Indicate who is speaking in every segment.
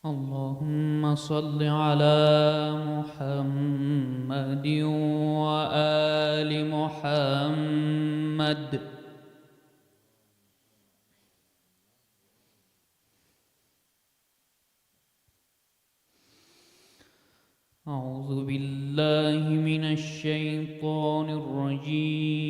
Speaker 1: اللهم صل على محمد وآل محمد. أعوذ بالله من الشيطان الرجيم.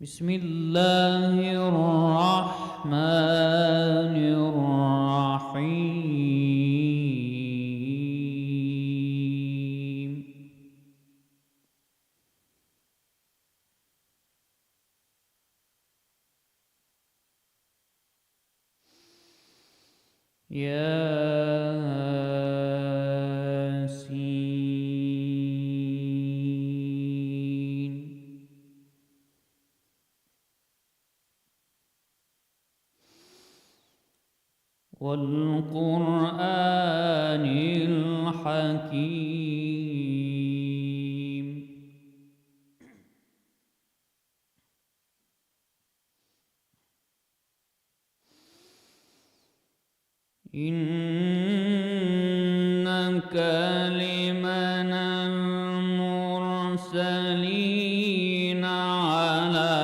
Speaker 1: بسم الله الرحمن الرحيم. ياسين. والقرآن الحكيم. إنك لمن المرسلين على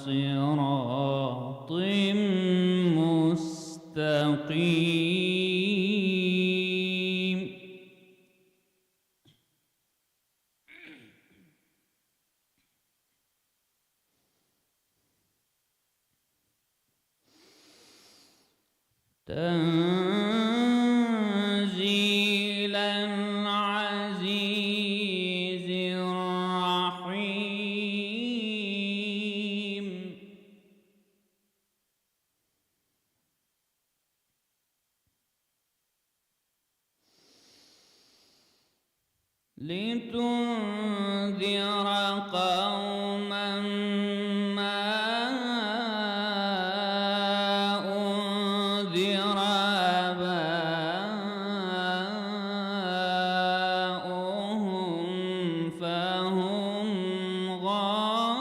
Speaker 1: صراط مستقيم. تنزيل العزيز الرحيم. لتنذر قوما ما أنذر آباؤهم فهم غافلون.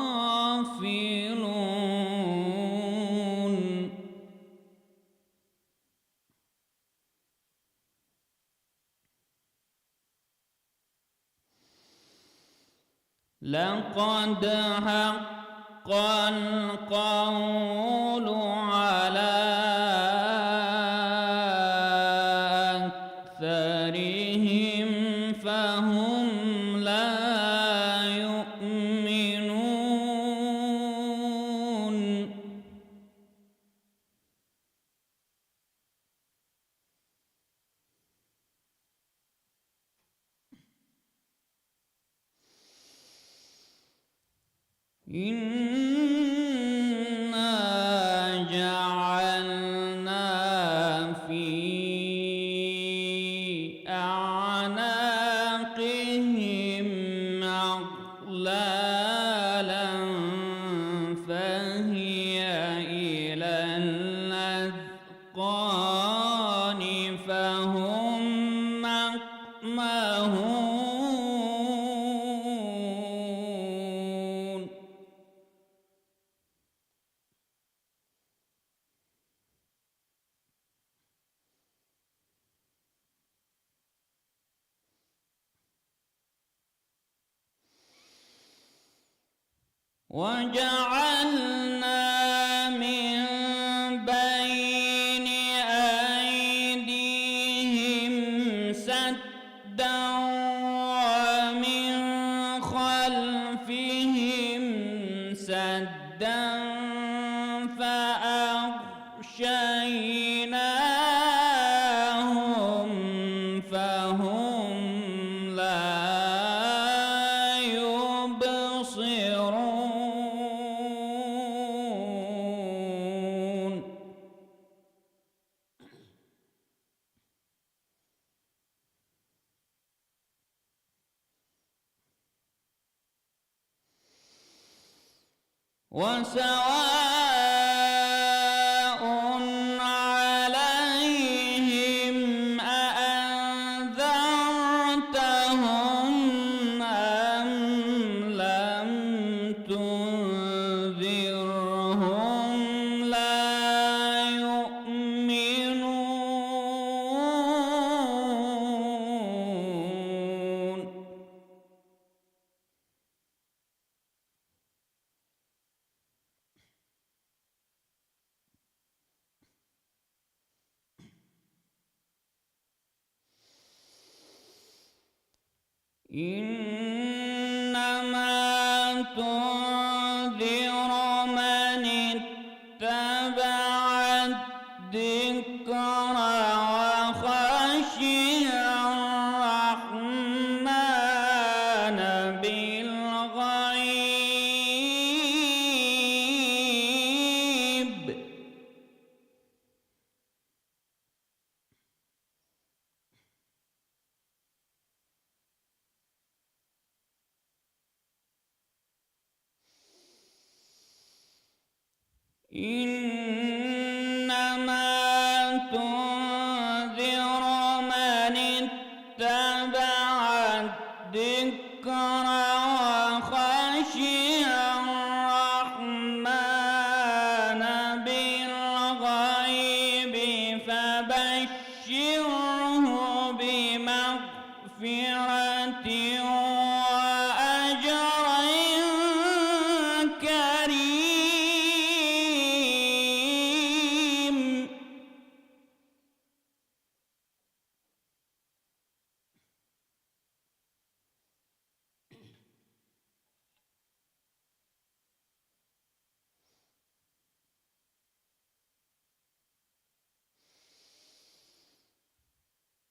Speaker 1: لقد حق القول على أكثرهم فهم لا يؤمنون. إنا جعلنا في أعناقهم أغلالا فهي إلى الأذقان فهم مقمحون. وجعلنا من بين أيديهم سدا ومن خلفهم سدا فأغشيناهم فهم لا يبصرون. وسواء عليهم أأنذرتهم إنما تنذر من اتبع الذكر وخشي الرحمن بالغيب. إنما تنذر من اتبع الذكر وخشي الرحمن بالغيب فبشره بمغفرة وأجر كريم.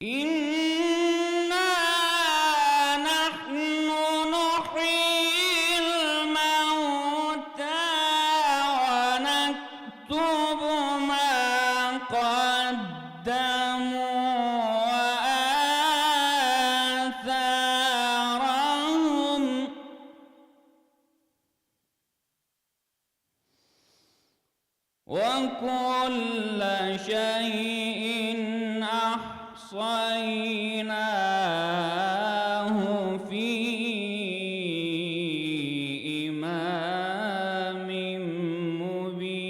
Speaker 1: إنا نحن نحيي الموتى ونكتب ما قدموا وآثارهم وكل شيء أحصيناه في إمام مبين.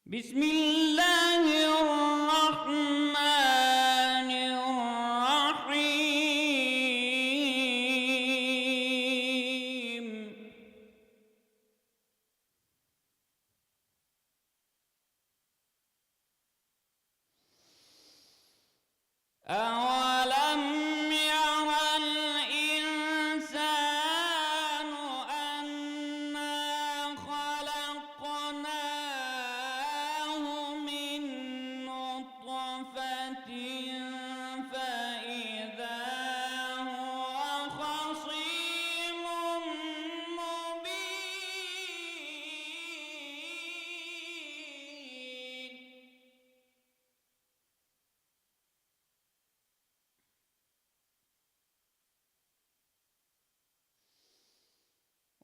Speaker 1: بسم الله الرحمن الرحيم. أولم ير الإنسان أنا خلقناه من نطفة فإذا هو خصيم مبين.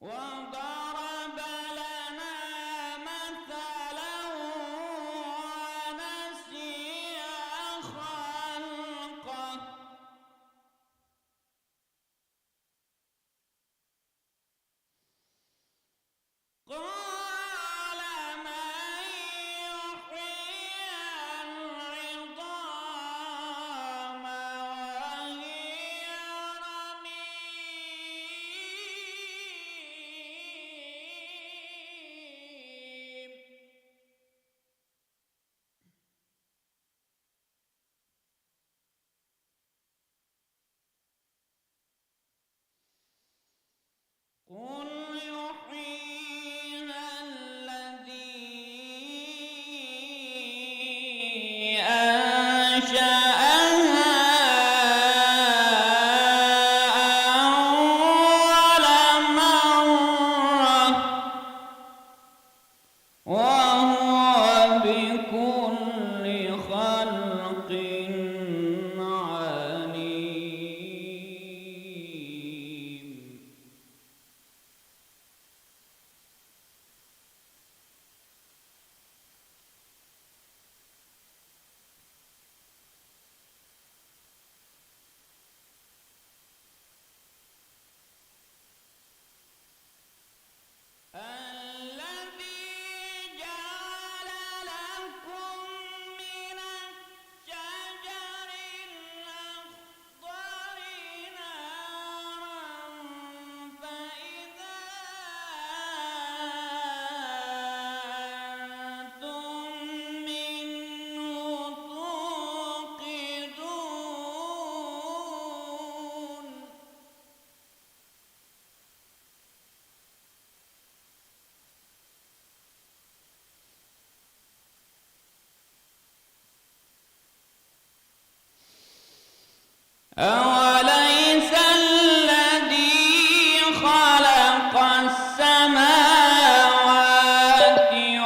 Speaker 1: وضرب لنا مثلا ونسي خلقه قال من يحيي العظام وهي رميم. أوليس الذي خلق السماوات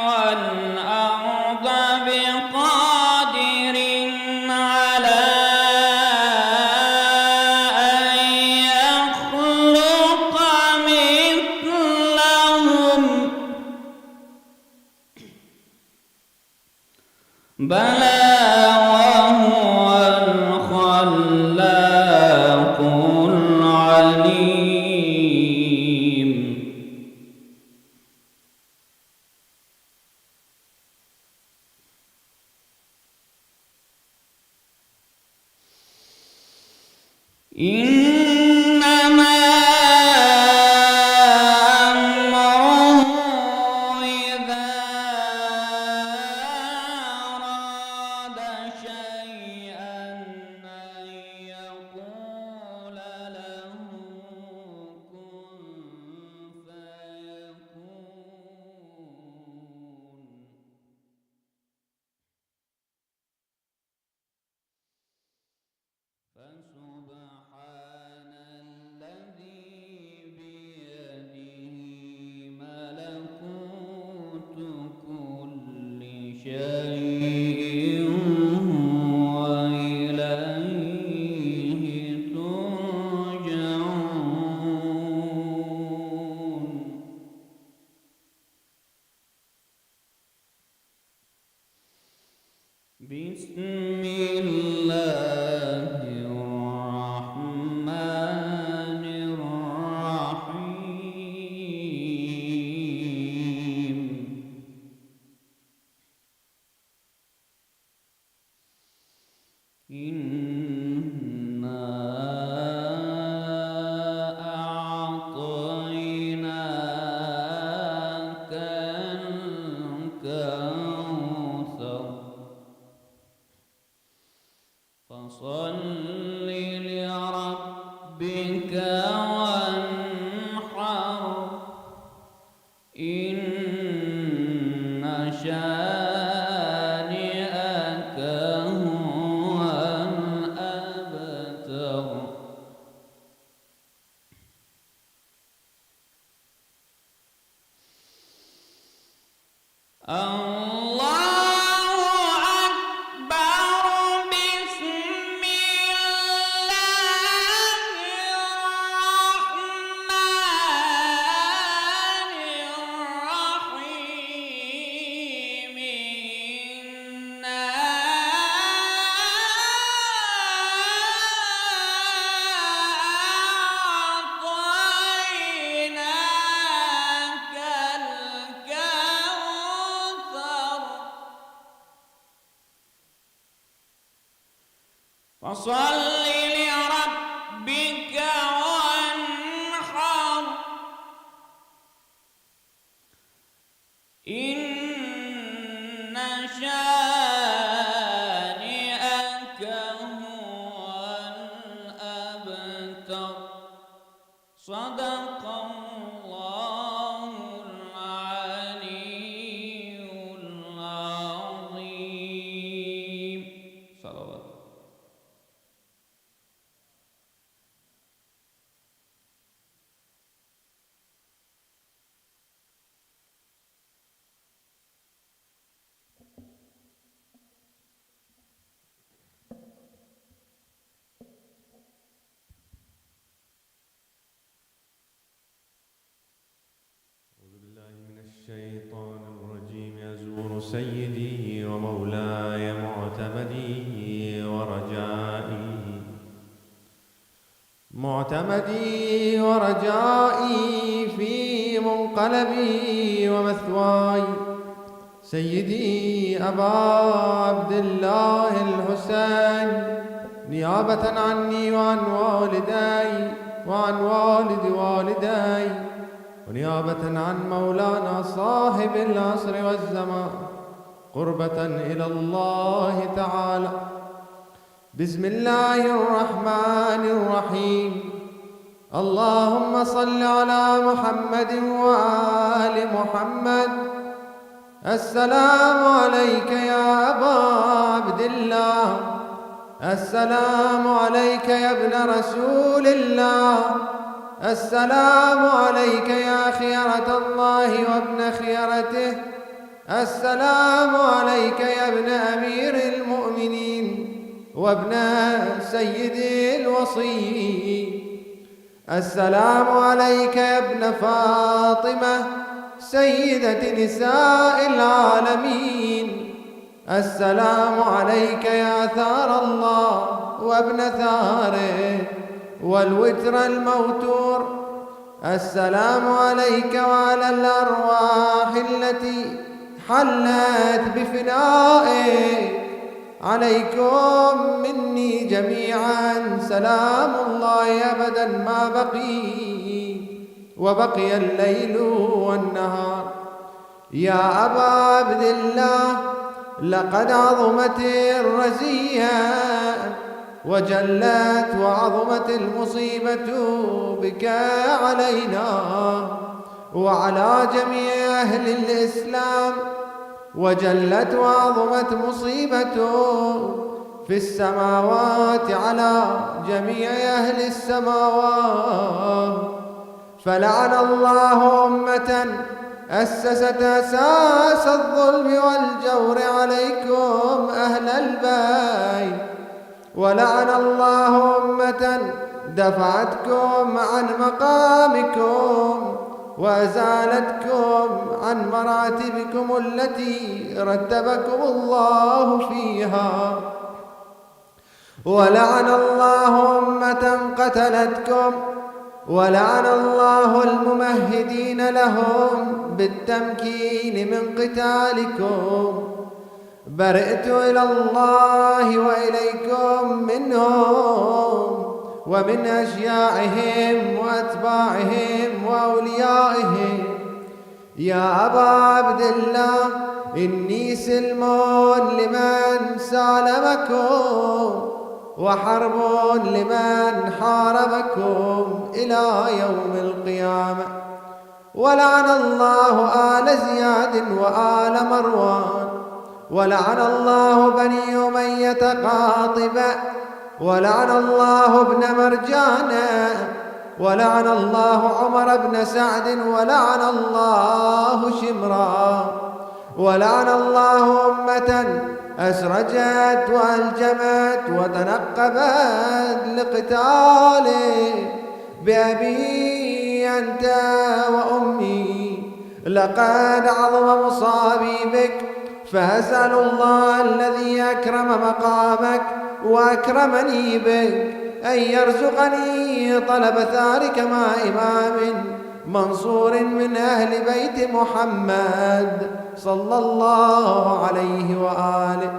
Speaker 1: والأرض بقادر على أن يخلق مثلهم بلى وهو الخلاق العليم. إنما أمره إذا أراد شيئا أن يقول له كن فيكون. فسبحان الذي بيده ملكوت كل شيء وإليه ترجعون. بسم الله الرحمن الرحيم. إنا أعطيناك الكوثر فصل لربك وانحر إن شانئك هو الأبتر. الله أكبر. بسم الله الرحمن الرحيم. إنا أعطيناك الكوثر فصل لربك وانحر إن شانئك هو الأبتر. صدق الله العلي العظيم. صلوات.
Speaker 2: الشيطان الرجيم. يزور سيدي ومولاي معتمدي ورجائي في منقلبي ومثواي سيدي أبا عبد الله الحسين نيابة عني وعن والدي وعن والد والدي ونيابة عن مولانا صاحب العصر والزمان قربة إلى الله تعالى. بسم الله الرحمن الرحيم. اللهم صل على محمد وآل محمد. السلام عليك يا أبا عبد الله السلام عليك يا ابن رسول الله، السلام عليك يا خيرة الله وابن خيرته، السلام عليك يا ابن أمير المؤمنين وابن سيد الوصي، السلام عليك يا ابن فاطمة سيدة نساء العالمين، السلام عليك يا ثار الله وابن ثاره والوتر الموتور، السلام عليك وعلى الأرواح التي حلت بفنائك، عليكم مني جميعا سلام الله أبدا ما بقي وبقي الليل والنهار. يا أبا عبد الله، لقد عظمت الرزية وجلت وعظمت المصيبة بك علينا وعلى جميع أهل الإسلام، وجلت وعظمت مصيبته في السماوات على جميع أهل السماوات. فلعن الله أمة أسست أساس الظلم والجور عليكم أهل البيت، ولعن الله أمة دفعتكم عن مقامكم وأزالتكم عن مراتبكم التي رتبكم الله فيها، ولعن الله أمة قتلتكم، ولعن الله الممهدين لهم بالتمكين من قتالكم. برئت إلى الله وإليكم منهم ومن أشياعهم وأتباعهم وأوليائهم. يا أبا عبد الله، إني سلم لمن سالمكم وحرب لمن حاربكم إلى يوم القيامة. ولعن الله آل زياد وآل مروان، ولعن الله بني أمية قاطبة، ولعن الله ابن مرجان، ولعن الله عمر بن سعد، ولعن الله شمرا، ولعن الله أمة أسرجت وألجمت وتنقبت لقتاله بأبي أنت وأمي. لقد عظم مصابي بك، فأسأل الله الذي أكرم مقامك وأكرمني بك أن يرزقني طلب ثارك مع إمام منصور من أهل بيت محمد صلى الله عليه وآله.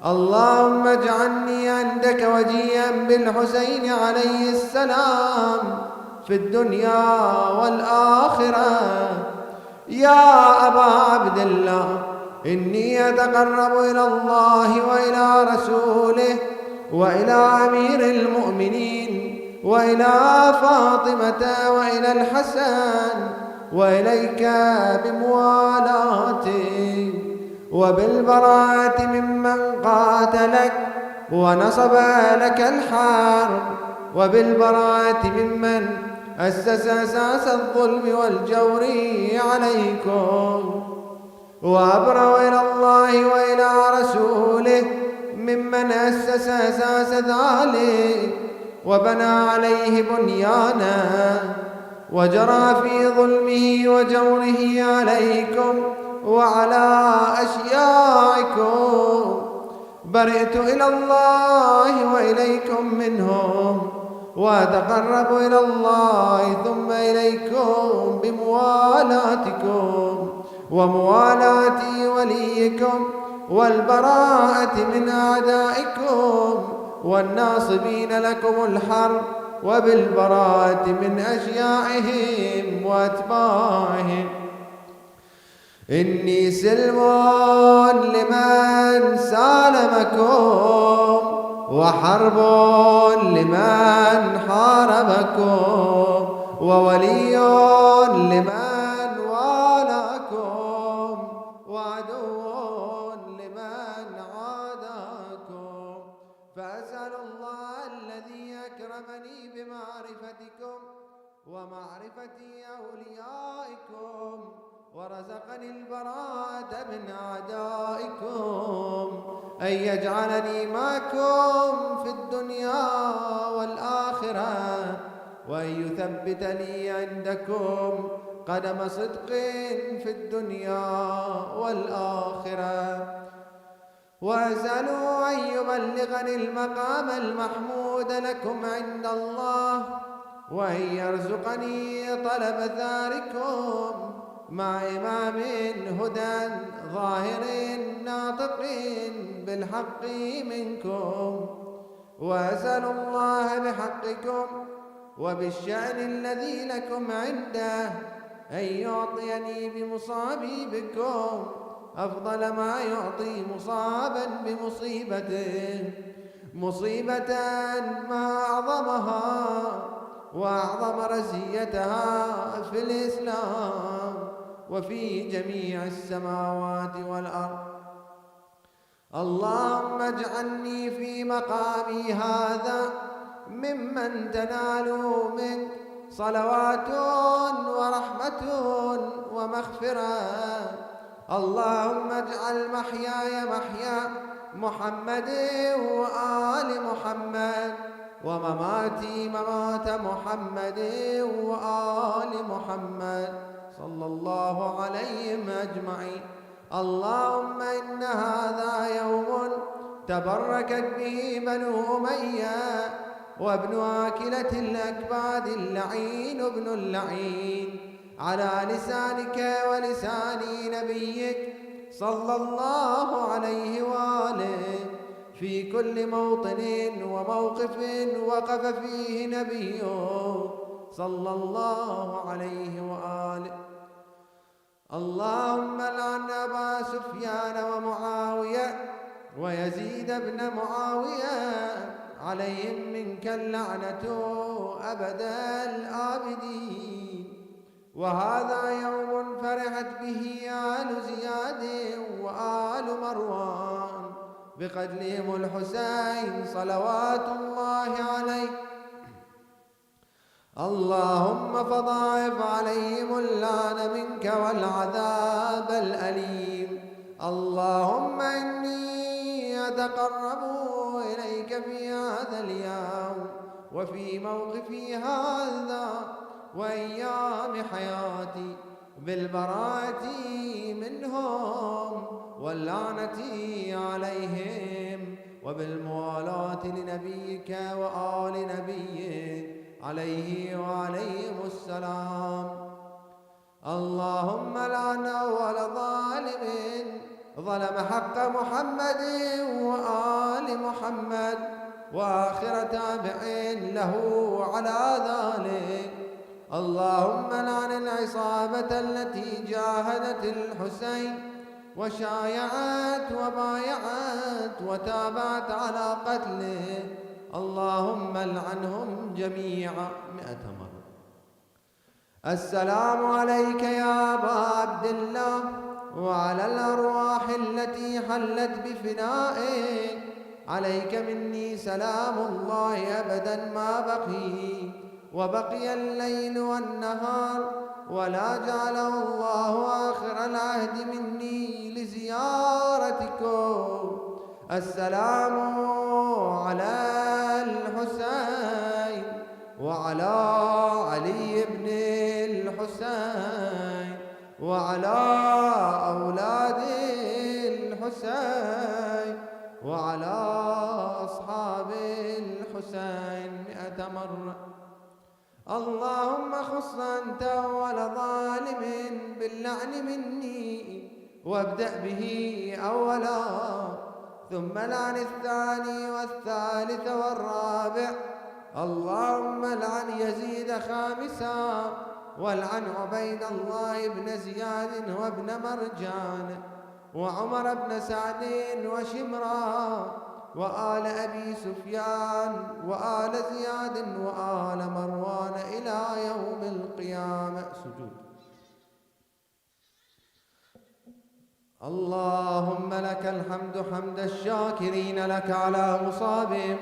Speaker 2: اللهم اجعلني عندك وجيا بالحسين عليه السلام في الدنيا والآخرة. يا أبا عبد الله، إني أتقرب إلى الله وإلى رسوله وإلى أمير المؤمنين وإلى فاطمة وإلى الحسن وإليك بموالاتي وبالبراءة ممن قاتلك ونصب لك الحرب، وبالبراءة ممن أسس أساس الظلم والجور عليكم. وأبرأ إلى الله وإلى رسوله ممن أسس أساس ذلك وبنى عليه بنيانا وجرى في ظلمه وجوره عليكم وعلى أشياعكم. برئت إلى الله وإليكم منهم، وأتقرب إلى الله ثم إليكم بموالاتكم وموالاة وليكم والبراءة من أعدائكم والناصبين لكم الحرب، وبالبراءة من أشياعهم وأتباعهم. إني سلم لمن سالمكم وحرب لمن حاربكم وولي لمن والاكم وعدو لمن عاداكم. بمعرفتكم ومعرفة أوليائكم، ورزقني البراءة من أعدائكم، أن يجعلني معكم في الدنيا والآخرة، وأن يثبت لي عندكم قدم صدق في الدنيا والآخرة، وأسألوا أن يبلغني المقام المحمود لكم عند الله، وأن يرزقني طلب ثاركم مع إمام هدى ظاهر ناطق بالحق منكم، وأسأل الله بحقكم وبالشأن الذي لكم عنده أن يعطيني بمصابي بكم أفضل ما يعطي مصابا بمصيبته، مصيبة ما أعظمها وأعظم رزيتها في الإسلام وفي جميع السماوات والأرض. اللهم اجعلني في مقامي هذا ممن تنال منك صلوات ورحمة ومغفرة. اللهم اجعل محياي محيا محمد وآل محمد، ومماتي ممات محمد وآل محمد صلى الله عليهم أجمعين. اللهم إن هذا يوم تبركت به بنو أمية، وابن آكلة الأكباد اللعين ابن اللعين، على لسانك ولسان نبيك صلى الله عليه وآله، في كل موطن وموقف وقف فيه نبيه صلى الله عليه وآله. اللهم لعن أبا سفيان ومعاوية ويزيد بن معاوية، عليهم منك اللعنة أبد الآبدين. وهذا يوم فرحت به آل زياد وآل مروان بقتلهم الحسين صلوات الله عليه. اللهم فضاعف عليهم اللعن منك والعذاب الأليم. اللهم إني أتقرب إليك في هذا اليوم وفي موقفي هذا وأيام حياتي بالبراءة منهم واللعنة عليهم، وبالموالاة لنبيك وآل نبيك عليه وعليهم السلام. اللهم لعن أول ظالم ظلم حق محمد وآل محمد، وآخر تابع له على ذلك. اللهم لعن العصابة التي جاهدت الحسين وشايعت وبايعت وتابعت على قتله. اللهم لعنهم جميعا 100 مرة. السلام عليك يا أبا عبد الله، وعلى الأرواح التي حلت بفنائك. عليك مني سلام الله أبدا ما بقي، وبقي الليل والنهار، ولا جعله الله آخر العهد مني لزيارتكم. السلام على الحسين وعلى علي بن الحسين وعلى أولاد الحسين وعلى أصحاب الحسين 100 مرة. اللهم خص أنت أول ظالم باللعن مني، وابدأ به أولا، ثم لعن الثاني والثالث والرابع. اللهم لعن يزيد خامسا، والعن عبيد الله بن زياد وابن مرجان وعمر بن سعد وشمران وآل أبي سفيان وآل زياد وآل مروان إلى يوم القيامة. سجود. اللهم لك الحمد حمد الشاكرين لك على مصابهم،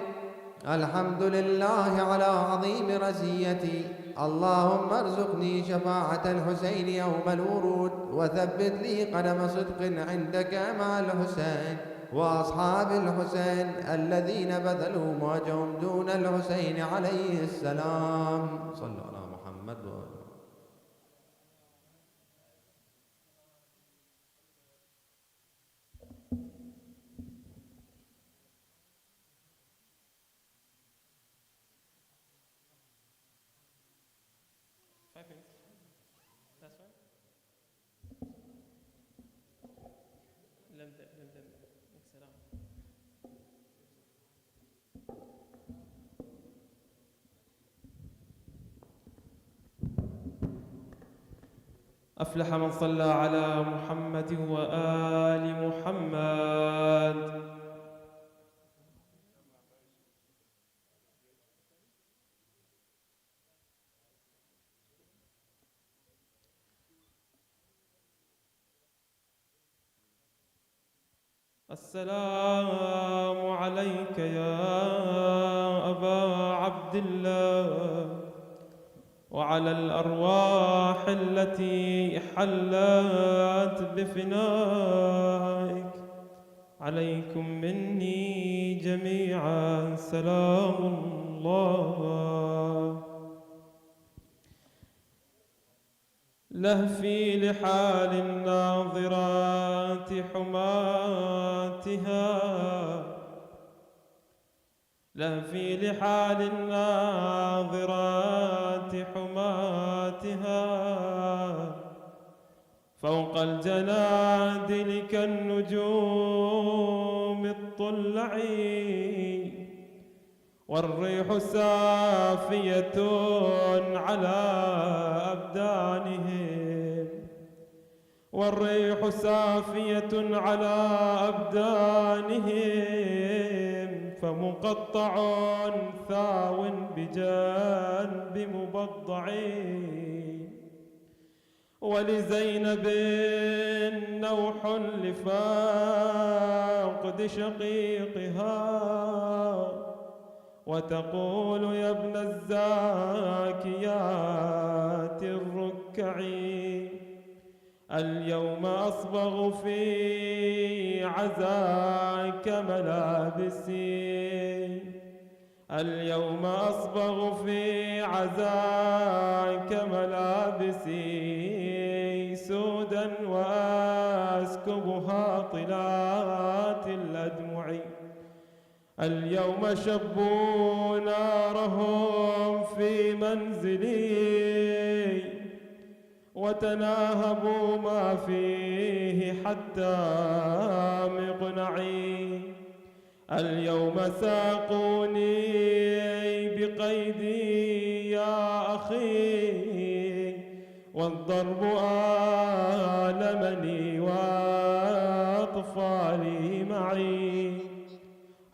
Speaker 2: الحمد لله على عظيم رزيتي. اللهم ارزقني شفاعة الحسين يوم الورود، وثبت لي قدم صدق عندك مع الحسين وأصحاب الحسين الذين بذلوا موجهم دون الحسين عليه السلام. صلوا على محمد وآله.
Speaker 3: أفلح من صلى على محمد وآل محمد. السلام عليك يا أبا عبد الله، وعلى الأرواح التي حلت بفنائك. عليكم مني جميعا سلام الله. لهفي لحال الناظرات حماتها، لهفي لحال الناظرات حماتها، فوق الجنادل كالنجوم الطلع، والريح سافية على أبدانهم، والريح سافية على أبدانهم، فمقطع ثاو بجانب مبضع. ولزينب نوح لفاقد شقيقها، وتقول يا ابن الزاكيات الركع، اليوم أصبغ في عزاك ملابسي، اليوم أصبغ في عزاك ملابسي سودا، وأسكبها طلات الأدمع. اليوم شبوا نارهم في منزلي، وتناهبوا ما فيه حتى مقنعي. اليوم ساقوني بقيدي يا أخي، والضرب آلمني وأطفالي معي.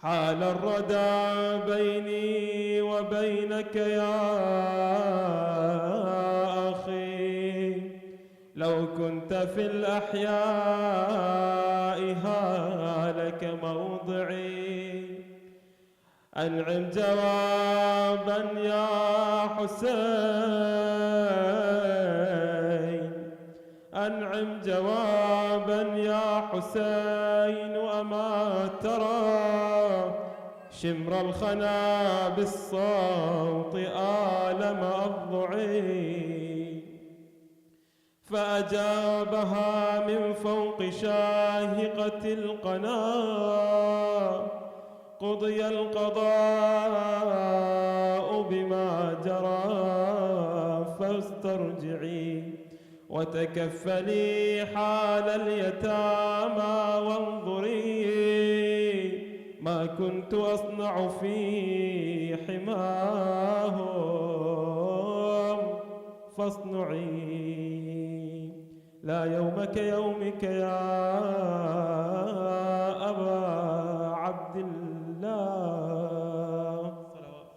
Speaker 3: حال الردى بيني وبينك يا أخي، لو كنت في الأحياء هالك موضعي. أنعم جوابا يا حسين، أنعم جوابا يا حسين. أما ترى شمر الخنا بالصوت آلم أضلعي؟ فأجابها من فوق شاهقة القنا، قضي القضاء بما جرى، فاسترجعي وتكفلي حال اليتامى، وانظري ما كنت أصنع في حماهم، فاصنعي لا يوم كيومك يا أبا عبد الله. صلوات.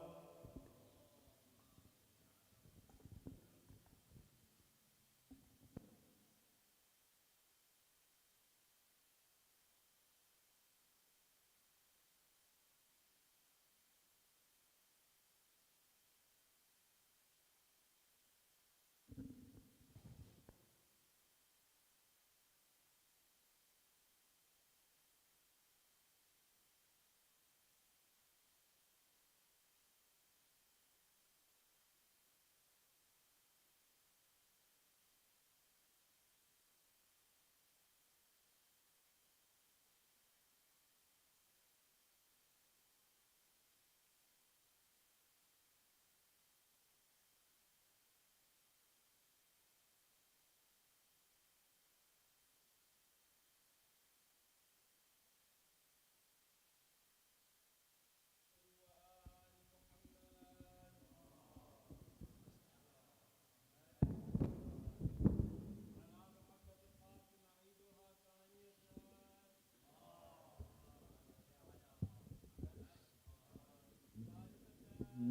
Speaker 4: أعوذ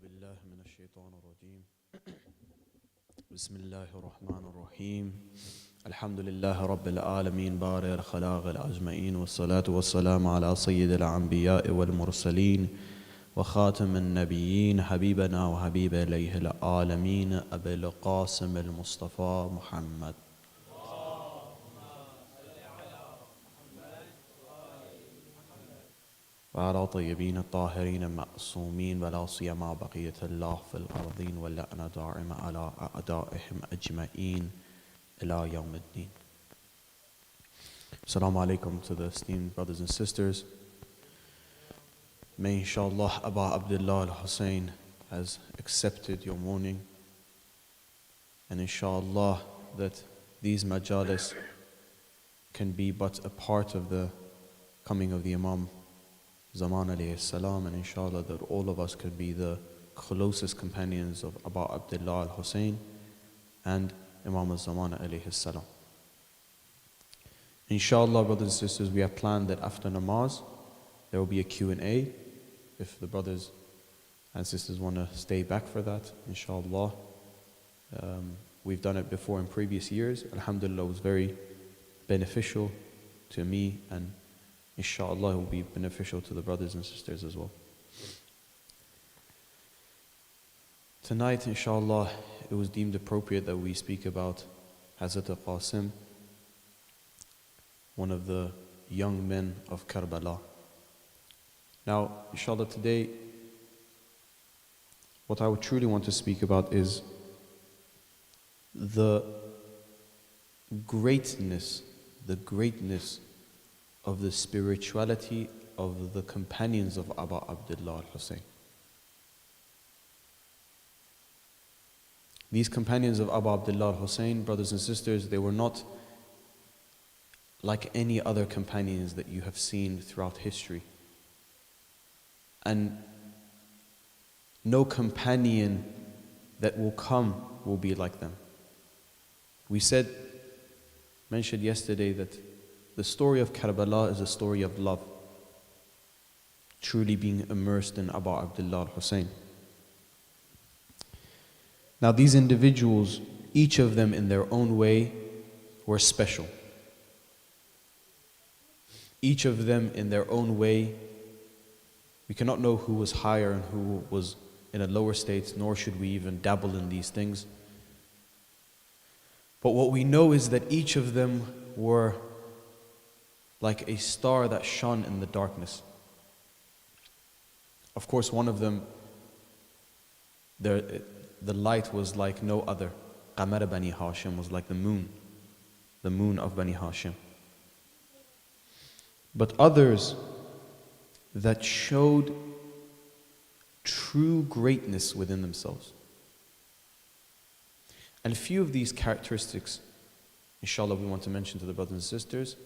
Speaker 4: بالله من الشيطان الرجيم بسم الله الرحمن الرحيم الحمد لله رب العالمين بارئ الخلاق الأجمعين والصلاة والسلام على سيد الأنبياء والمرسلين وخاتم النبيين حبيبنا وحبيب إليه العالمين أبي القاسم المصطفى محمد وعلى طيبين الطاهرين المعصومين ولا سيما بقية الله في الأرضين واللعنة دائمة على أعدائهم أجمعين إلى يوم الدين. Assalamu alaikum to the esteemed brothers and sisters. May inshallah Abu Abdullah al-Hussein has accepted your mourning, and inshallah that these majalis can be but a part of the coming of the Imam Zaman alayhi salam, and inshallah that all of us could be the closest companions of Abu Abdullah al-Hussein and Imam al-Zaman alayhi salam. Inshallah, brothers and sisters, we have planned that after namaz there will be a Q&A. If the brothers and sisters want to stay back for that, inshallah. We've done it before in previous years. Alhamdulillah, it was very beneficial to me, and inshallah it will be beneficial to the brothers and sisters as well. Tonight, inshallah, it was deemed appropriate that we speak about Hazrat Qasim, one of the young men of Karbala. Now, inshallah, today, what I would truly want to speak about is the greatness of the spirituality of the companions of Abu Abdullah al-Hussein. These companions of Abu Abdullah al-Hussein, brothers and sisters, they were not like any other companions that you have seen throughout history. And no companion that will come will be like them. We mentioned yesterday that the story of Karbala is a story of love, truly being immersed in Abu Abdullah al-Hussein. Now these individuals, each of them in their own way, were special. Each of them in their own way, we cannot know who was higher and who was in a lower state, nor should we even dabble in these things. But what we know is that each of them were like a star that shone in the darkness. Of course, one of them, the light was like no other. Qamar Bani Hashim was like the moon of Bani Hashim. But others that showed true greatness within themselves. And a few of these characteristics, inshallah, we want to mention to the brothers and sisters.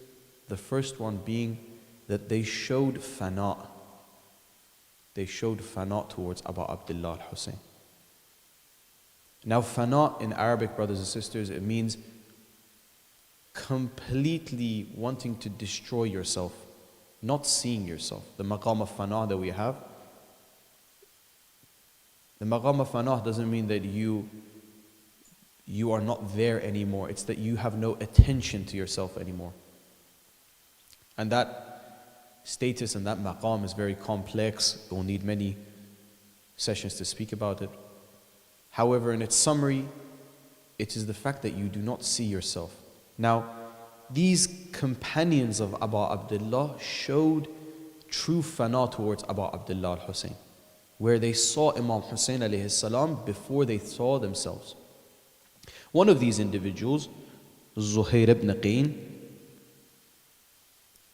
Speaker 4: The first one being that they showed fana. They showed fana towards Abu Abdullah al-Hussein. Now fana in Arabic, brothers and sisters, it means completely wanting to destroy yourself, not seeing yourself. The maqam of fana that we have, the maqam of fana doesn't mean that you are not there anymore. It's that you have no attention to yourself anymore. And that status and that maqam is very complex. We'll need many sessions to speak about it. However, in its summary, it is the fact that you do not see yourself. Now, these companions of Abu Abdullah showed true fana towards Abu Abdullah al-Hussein, where they saw Imam Hussein alayhi salam before they saw themselves. One of these individuals, Zuhair ibn Qayn,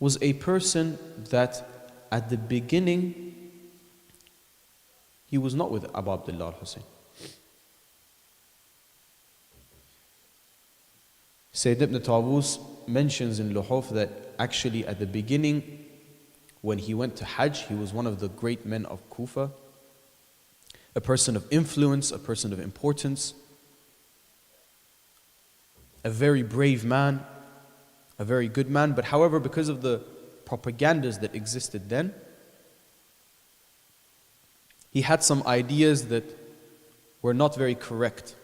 Speaker 4: was a person that at the beginning he was not with Abu Abdullah al-Hussein. Sayyid ibn Tawus mentions in Luhuf that actually at the beginning when he went to Hajj, he was one of the great men of Kufa. a person of influence, a person of importance, a very brave man, a very good man. But however, because of the propagandas that existed then, he had some ideas that were not very correct,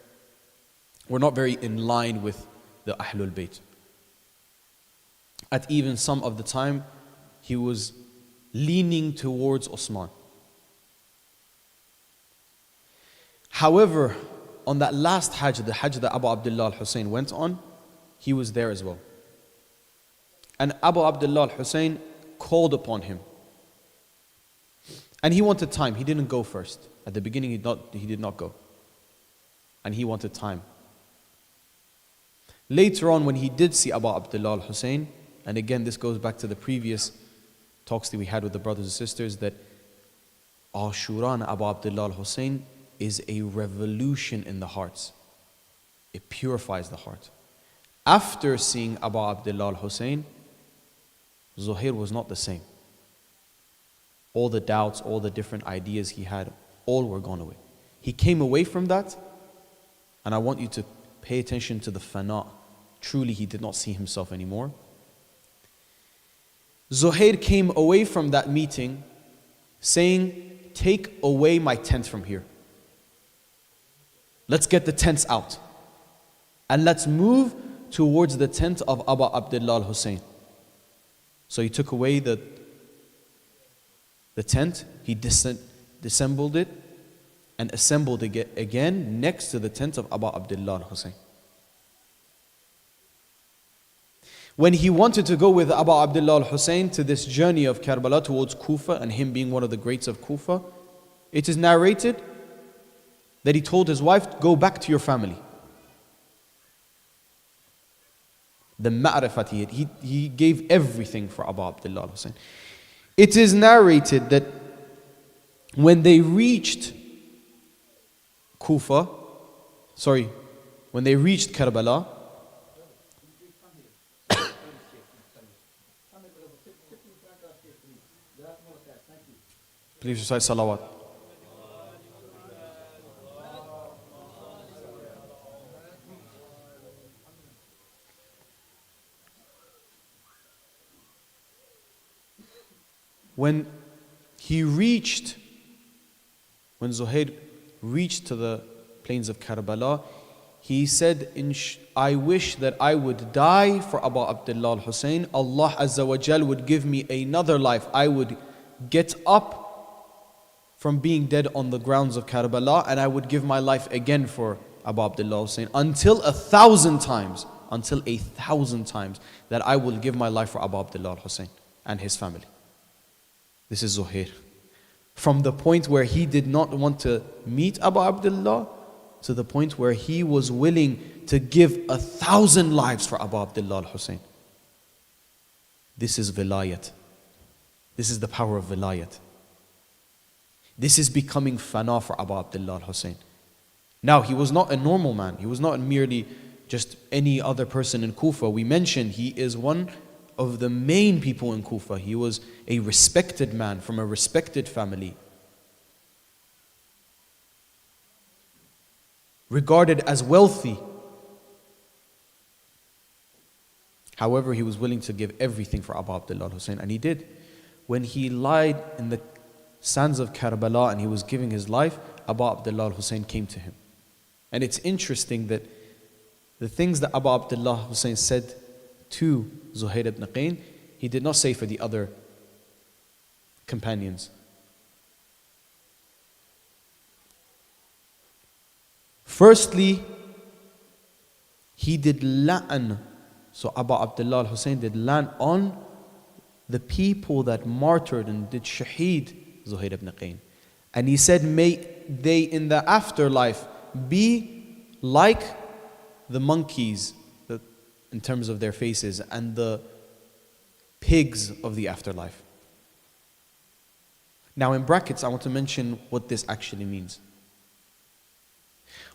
Speaker 4: were not very in line with the Ahlul Bayt. At even some of the time, he was leaning towards Osman. However, on that last Hajj, the Hajj that Abu Abdullah al-Hussein went on, he was there as well. And Abu Abdullah al-Hussein called upon him. And he wanted time. He didn't go first. At the beginning, he did not go. And he wanted time. Later on, when he did see Abu Abdullah al-Hussein, and again, this goes back to the previous talks that we had with the brothers and sisters, that Ashura and Abu Abdullah al-Hussein is a revolution in the hearts. It purifies the heart. After seeing Abu Abdullah al-Hussein, Zuhair was not the same. All the doubts, all the different ideas he had, all were gone away. He came away from that, and I want you to pay attention to the fana. Truly, he did not see himself anymore. Zuhair came away from that meeting saying, take away my tent from here. Let's get the tents out. And let's move towards the tent of Abu Abdullah al-Hussein. So he took away the tent, he disassembled it, and assembled it again next to the tent of Abu Abdullah al-Hussein. When he wanted to go with Abu Abdullah al-Hussein to this journey of Karbala towards Kufa, and him being one of the greats of Kufa, it is narrated that he told his wife, go back to your family. The ma'rifat, he gave everything for Abu Abdullah al-Hussein. It is narrated that when they reached when they reached Karbala, please recite salawat. When Zuhair reached to the plains of Karbala, he said, I wish that I would die for Abu Abdullah al-Hussein. Allah Azza wa Jal would give me another life. I would get up from being dead on the grounds of Karbala, and I would give my life again for Abu Abdullah al-Hussein until 1,000 times that I will give my life for Abu Abdullah al-Hussein and his family. This is Zuhair. From the point where he did not want to meet Abu Abdullah to the point where he was willing to give 1,000 lives for Abu Abdullah al-Hussein. This is vilayat. This is the power of vilayat. This is becoming fana for Abu Abdullah al-Hussein. Now, he was not a normal man. He was not merely just any other person in Kufa. We mentioned he is one of the main people in Kufa. He was a respected man from a respected family, regarded as wealthy. However, he was willing to give everything for Abu Abdullah al-Hussein, and he did. When he lied in the sands of Karbala and he was giving his life, Abu Abdullah al-Hussein came to him. And it's interesting that the things that Abu Abdullah al-Hussein said to Zuhair ibn Qayn, he did not say for the other companions. Firstly, he did la'an. So Abu Abdullah al-Hussein did la'an on the people that martyred and did shaheed Zuhair ibn Qayn. And he said, may they in the afterlife be like the monkeys in terms of their faces and the pigs of the afterlife. Now in brackets, I want to mention what this actually means.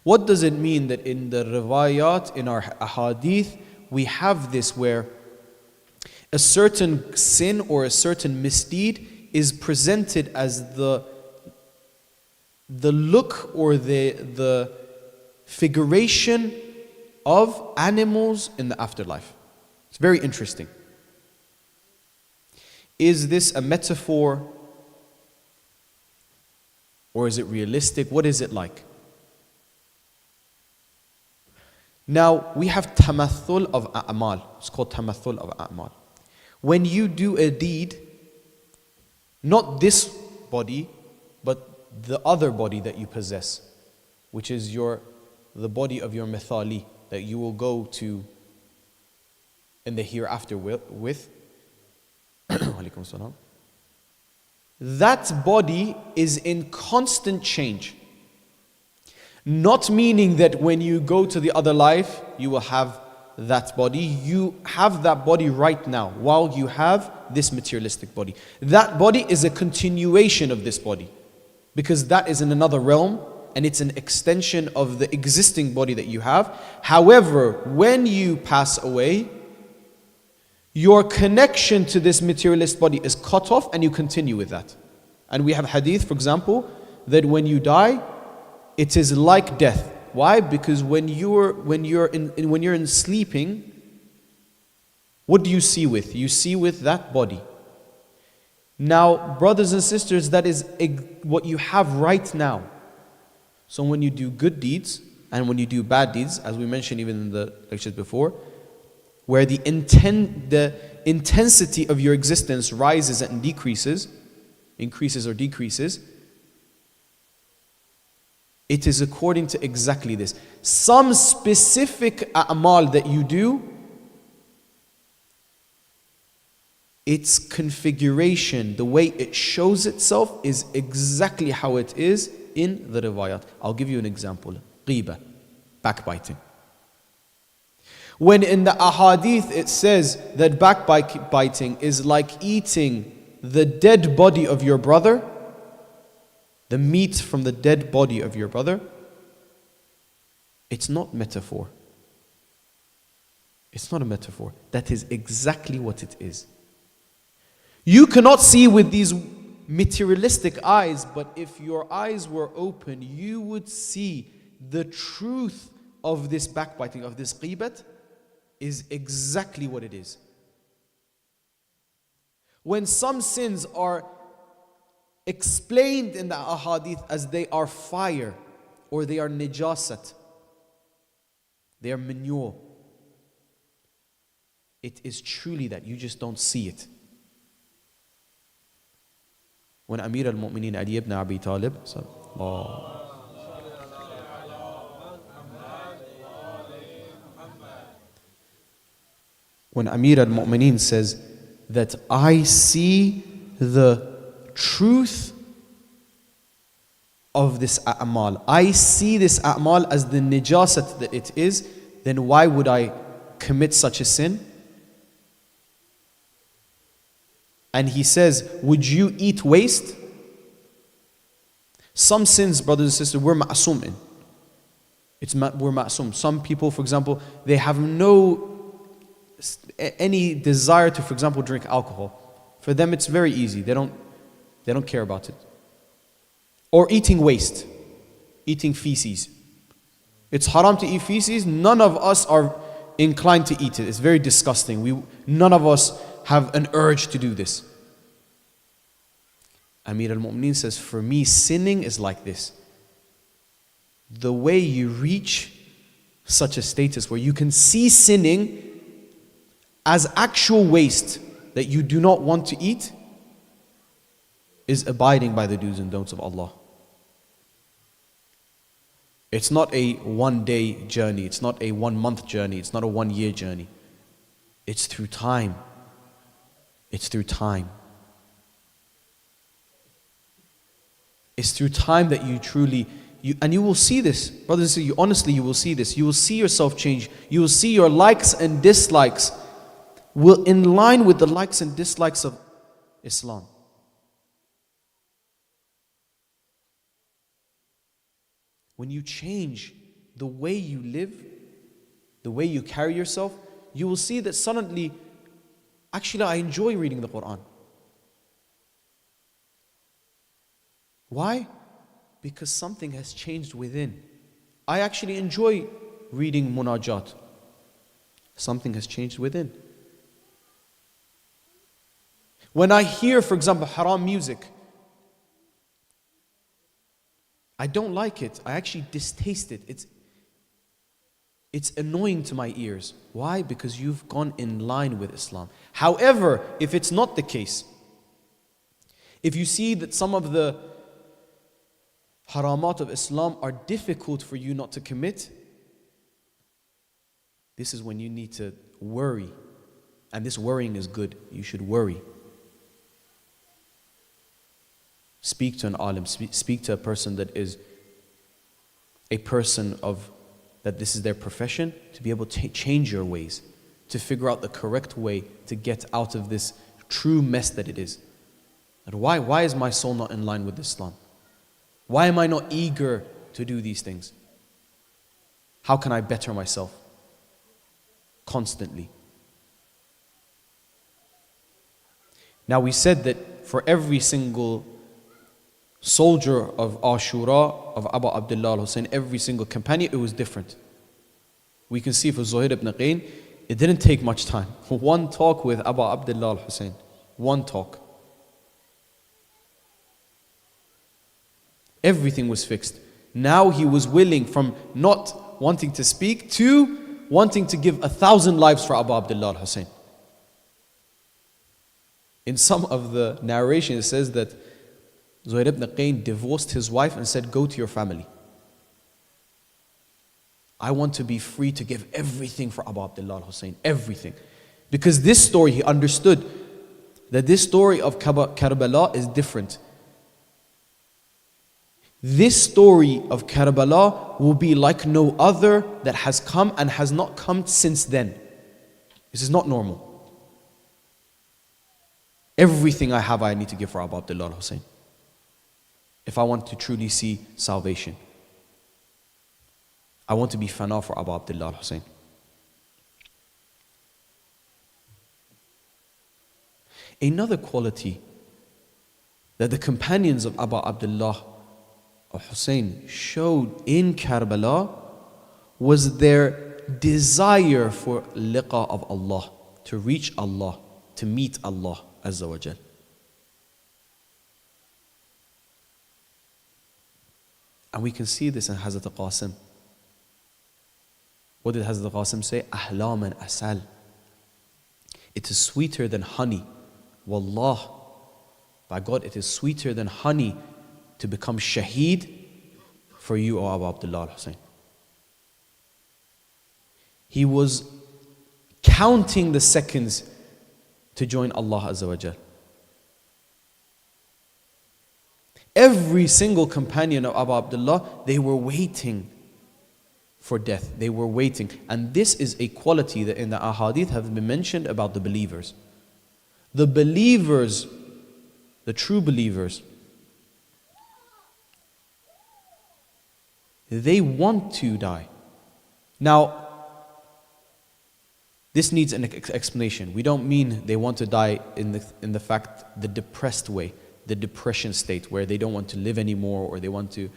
Speaker 4: What does it mean that in the riwayat, in our ahadith, we have this where a certain sin or a certain misdeed is presented as the the look or the figuration of animals in the afterlife. It's very interesting. Is this a metaphor or is it realistic? What is it like? Now, we have tamathul of a'mal. It's called tamathul of a'mal. When you do a deed, not this body, but the other body that you possess, which is the body of your mithali, that you will go to in the hereafter with. Walaikum salam. That body is in constant change. Not meaning that when you go to the other life, you will have that body. You have that body right now while you have this materialistic body. That body is a continuation of this body because that is in another realm and it's an extension of the existing body that you have. However, when you pass away, your connection to this materialist body is cut off and you continue with that. And we have hadith, for example, that when you die, it is like death. Why? Because when you're in sleeping, what do you see with? You see with that body. Now, brothers and sisters, that is what you have right now. So when you do good deeds and when you do bad deeds, as we mentioned even in the lectures before, where the intensity of your existence rises and decreases, increases or decreases, it is according to exactly this. Some specific a'mal that you do, its configuration, the way it shows itself is exactly how it is in the riwayat. I'll give you an example. Ghiba, backbiting. When in the ahadith it says that backbiting is like eating the dead body of your brother, the meat from the dead body of your brother, it's not metaphor. It's not a metaphor. That is exactly what it is. You cannot see with these materialistic eyes, but if your eyes were open, you would see the truth of this backbiting, of this ghibat, is exactly what it is. When some sins are explained in the ahadith as they are fire or they are najasat, they are manure, it is truly that you just don't see it. When Amir al-Mu'mineen Ali ibn Abi Talib when Amir al-Mu'mineen says that I see the truth of this a'mal, I see this a'mal as the najasat that it is, then why would I commit such a sin? And he says, would you eat waste? Some sins, brothers and sisters, we're ma'asum in. We're ma'asum. Some people, for example, they have any desire to, for example, drink alcohol. For them, it's very easy. They don't care about it. Or eating waste, eating feces. It's haram to eat feces. None of us are inclined to eat it. It's very disgusting. None of us have an urge to do this. Amir al-Mu'mineen says, for me, sinning is like this. The way you reach such a status where you can see sinning as actual waste that you do not want to eat is abiding by the do's and don'ts of Allah. It's not a one-day journey. It's not a one-month journey. It's not a one-year journey. It's through time. It's through time. It's through time that you truly, and you will see this, brothers and sisters, honestly you will see this. You will see yourself change. You will see your likes and dislikes will in line with the likes and dislikes of Islam. When you change the way you live, the way you carry yourself, you will see that suddenly, actually I enjoy reading the Quran. Why? Because something has changed within. I actually enjoy reading munajat. Something has changed within. When I hear, for example, haram music, I don't like it. I actually distaste it. It's annoying to my ears. Why? Because you've gone in line with Islam. However, if it's not the case, if you see that some of the haramat of Islam are difficult for you not to commit, this is when you need to worry. And this worrying is good. You should worry. Speak to an alim, speak to a person that is a person of, that this is their profession, to be able to change your ways, to figure out the correct way to get out of this true mess that it is. And why is my soul not in line with Islam? Why am I not eager to do these things? How can I better myself? Constantly. Now we said that for every single soldier of Ashura, of Abu Abdullah al-Hussein, every single companion, it was different. We can see for Zuhair ibn Qayn, it didn't take much time. One talk with Abu Abdullah al-Hussein. One talk. Everything was fixed. Now he was willing, from not wanting to speak to wanting to give 1,000 lives for Abu Abdullah al-Hussein. In some of the narration it says that Zuhair ibn Qayn divorced his wife and said, go to your family. I want to be free to give everything for Abu Abdullah al-Hussein, everything. Because this story, he understood that this story of Karbala is different. This story of Karbala will be like no other that has come and has not come since then. This is not normal. Everything I have, I need to give for Abu Abdullah al-Hussein, if I want to truly see salvation. I want to be fana for Abu Abdullah al-Hussein. Another quality that the companions of Abu Abdullah al-Hussein showed in Karbala was their desire for liqa of Allah, to reach Allah, to meet Allah Azza wa Jal. And we can see this in Hazrat Qasim. What did Hazrat Qasim say? Ahlam and asal. It is sweeter than honey. Wallah, by God, it is sweeter than honey to become shaheed for you, O Abu Abdullah al-Hussein. He was counting the seconds to join Allah Azza wa Jal. Every single companion of Abu Abdullah, they were waiting for death. They were waiting. And this is a quality that in the ahadith have been mentioned about the believers. The believers, the true believers, they want to die. Now, this needs an explanation. We don't mean they want to die in the fact, the depressed way, the depression state where they don't want to live anymore, or they want to,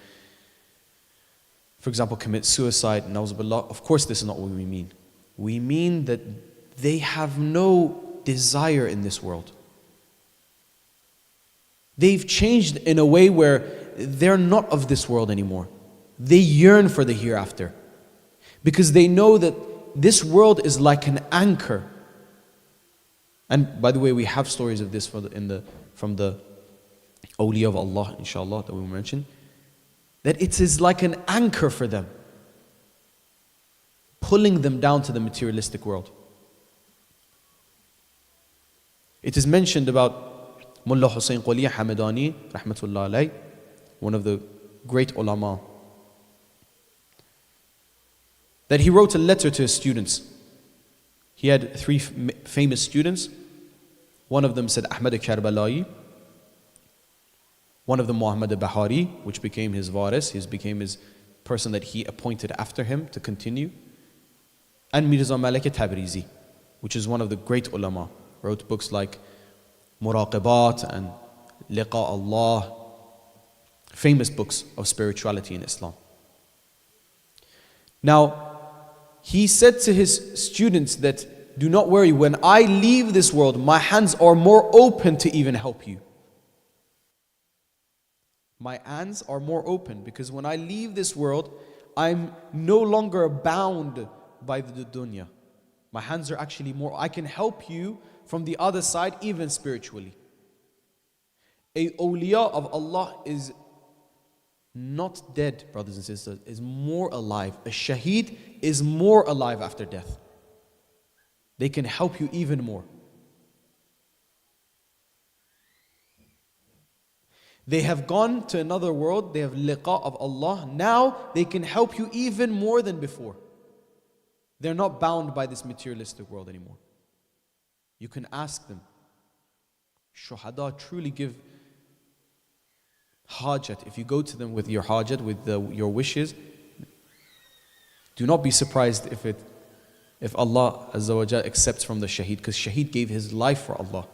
Speaker 4: for example, commit suicide. Na'uzubillah. Of course, this is not what we mean. We mean that they have no desire in this world. They've changed in a way where they're not of this world anymore. They yearn for the hereafter, because they know that this world is like an anchor. And by the way, we have stories of this from the awliya of Allah, inshallah, that we will mention, that it is like an anchor for them, pulling them down to the materialistic world. It is mentioned about Mullah Hussain Quli Hamadani, rahmatullah alayh, one of the great ulama, that he wrote a letter to his students. He had three famous students. One of them said Ahmad Karbala'i. One of them Muhammad al-Bahari, which became his waris, became his person that he appointed after him to continue. And Mirza Malik Tabrizi, which is one of the great ulama, wrote books like Muraqabat and Liqa Allah, famous books of spirituality in Islam. Now, he said to his students that, do not worry, when I leave this world, my hands are more open to even help you. My hands are more open because when I leave this world, I'm no longer bound by the dunya. My hands are actually more, I can help you from the other side, even spiritually. A awliya of Allah is not dead, brothers and sisters, is more alive. A shaheed is more alive after death. They can help you even more. They have gone to another world, they have liqa of Allah. Now they can help you even more than before. They're not bound by this materialistic world anymore. You can ask them. Shuhada truly give hajat. If you go to them with your hajat, with your wishes, do not be surprised if Allah Azza wa Jal accepts from the shaheed, because shaheed gave his life for Allah.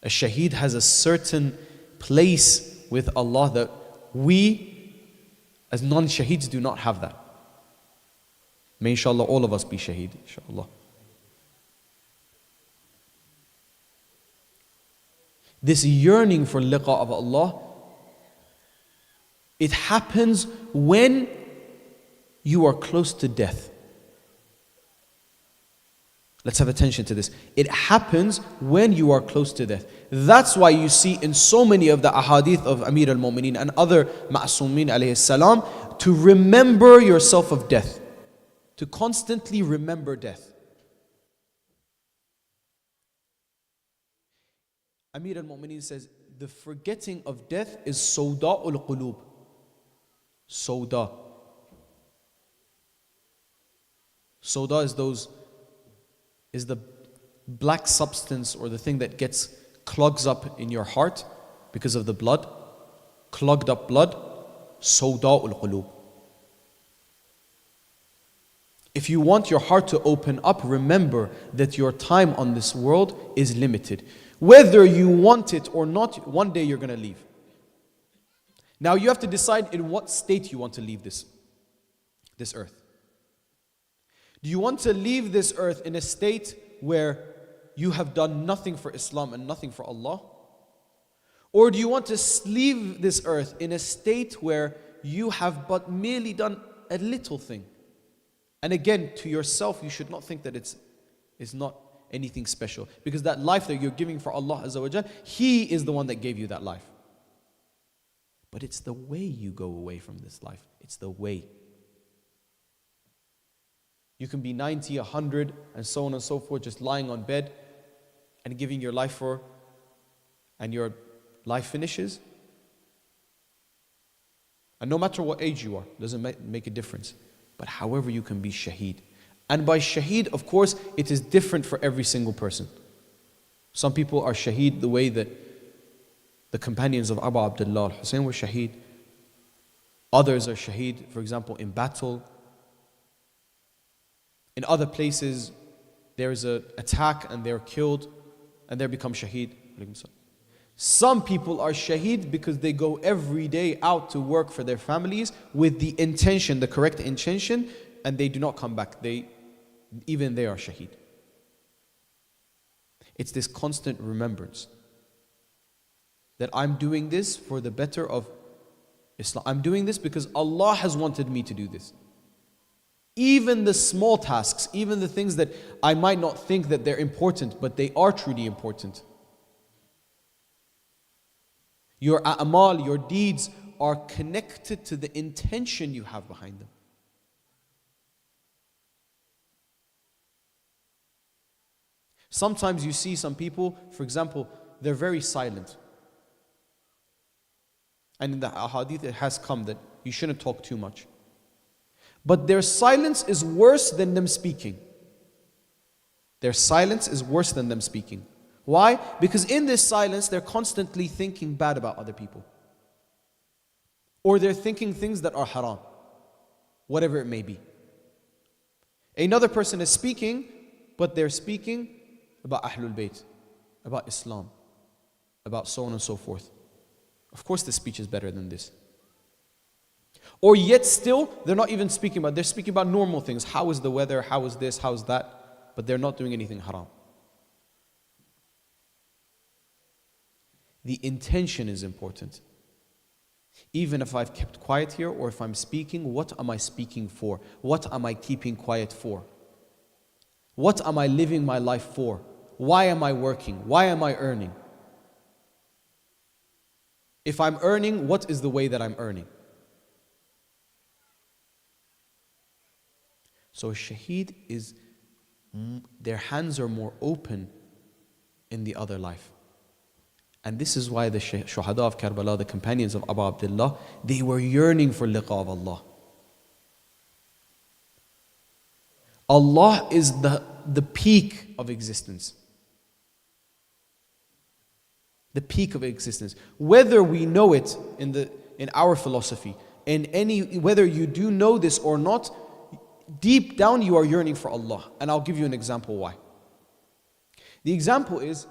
Speaker 4: A shaheed has a certain place with Allah that we as non-shaheeds do not have that. May inshallah all of us be shaheed, inshallah. This yearning for liqa of Allah, it happens when you are close to death. Let's have attention to this. It happens when you are close to death. That's why you see in so many of the ahadith of Amir al-Mu'mineen and other ma'asumeen alayhi salam, to remember yourself of death. To constantly remember death. Amir al-Mu'mineen says, the forgetting of death is sawda'ul qulub. Sawda. Sawda is the black substance or the thing that clogs up in your heart because of the blood. Clogged up blood. Sawda'ul qulub. If you want your heart to open up, remember that your time on this world is limited. Whether you want it or not, one day you're going to leave. Now you have to decide in what state you want to leave this earth. Do you want to leave this earth in a state where you have done nothing for Islam and nothing for Allah? Or do you want to leave this earth in a state where you have but merely done a little thing? And again, to yourself, you should not think that it's not anything special. Because that life that you're giving for Allah Azza wa Jal, He is the one that gave you that life. But it's the way you go away from this life. It's the way. You can be 90, 100, and so on and so forth, just lying on bed and giving your life for, and your life finishes. And no matter what age you are, doesn't make a difference. But however you can be shaheed. And by shaheed, of course, it is different for every single person. Some people are shaheed the way that the companions of Abu Abdullah al-Hussein were shaheed. Others are shaheed, for example, in battle. In other places, there is an attack and they're killed and they become shaheed. Some people are shaheed because they go every day out to work for their families with the intention, the correct intention, and they do not come back. Even they are shaheed. It's this constant remembrance that I'm doing this for the better of Islam. I'm doing this because Allah has wanted me to do this. Even the small tasks, even the things that I might not think that they're important, but they are truly important. Your a'mal, your deeds are connected to the intention you have behind them. Sometimes you see some people, for example, they're very silent. And in the ahadith it has come that you shouldn't talk too much. But their silence is worse than them speaking. Their silence is worse than them speaking. Why? Because in this silence, they're constantly thinking bad about other people. Or they're thinking things that are haram. Whatever it may be. Another person is speaking, but they're speaking about Ahlul Bayt, about Islam, about so on and so forth. Of course the speech is better than this. Or yet still, they're not even speaking about, they're speaking about normal things. How is the weather? How is this? How is that? But they're not doing anything haram. The intention is important. Even if I've kept quiet here, or if I'm speaking, what am I speaking for? What am I keeping quiet for? What am I living my life for? Why am I working? Why am I earning? If I'm earning, what is the way that I'm earning? So a shaheed is, their hands are more open in the other life. And this is why the shuhada of Karbala, the companions of Abu Abdullah, they were yearning for liqa of Allah. Allah is the peak of existence. The peak of existence. Whether we know it in our philosophy, whether you do know this or not, deep down you are yearning for Allah. And I'll give you an example why. The example is,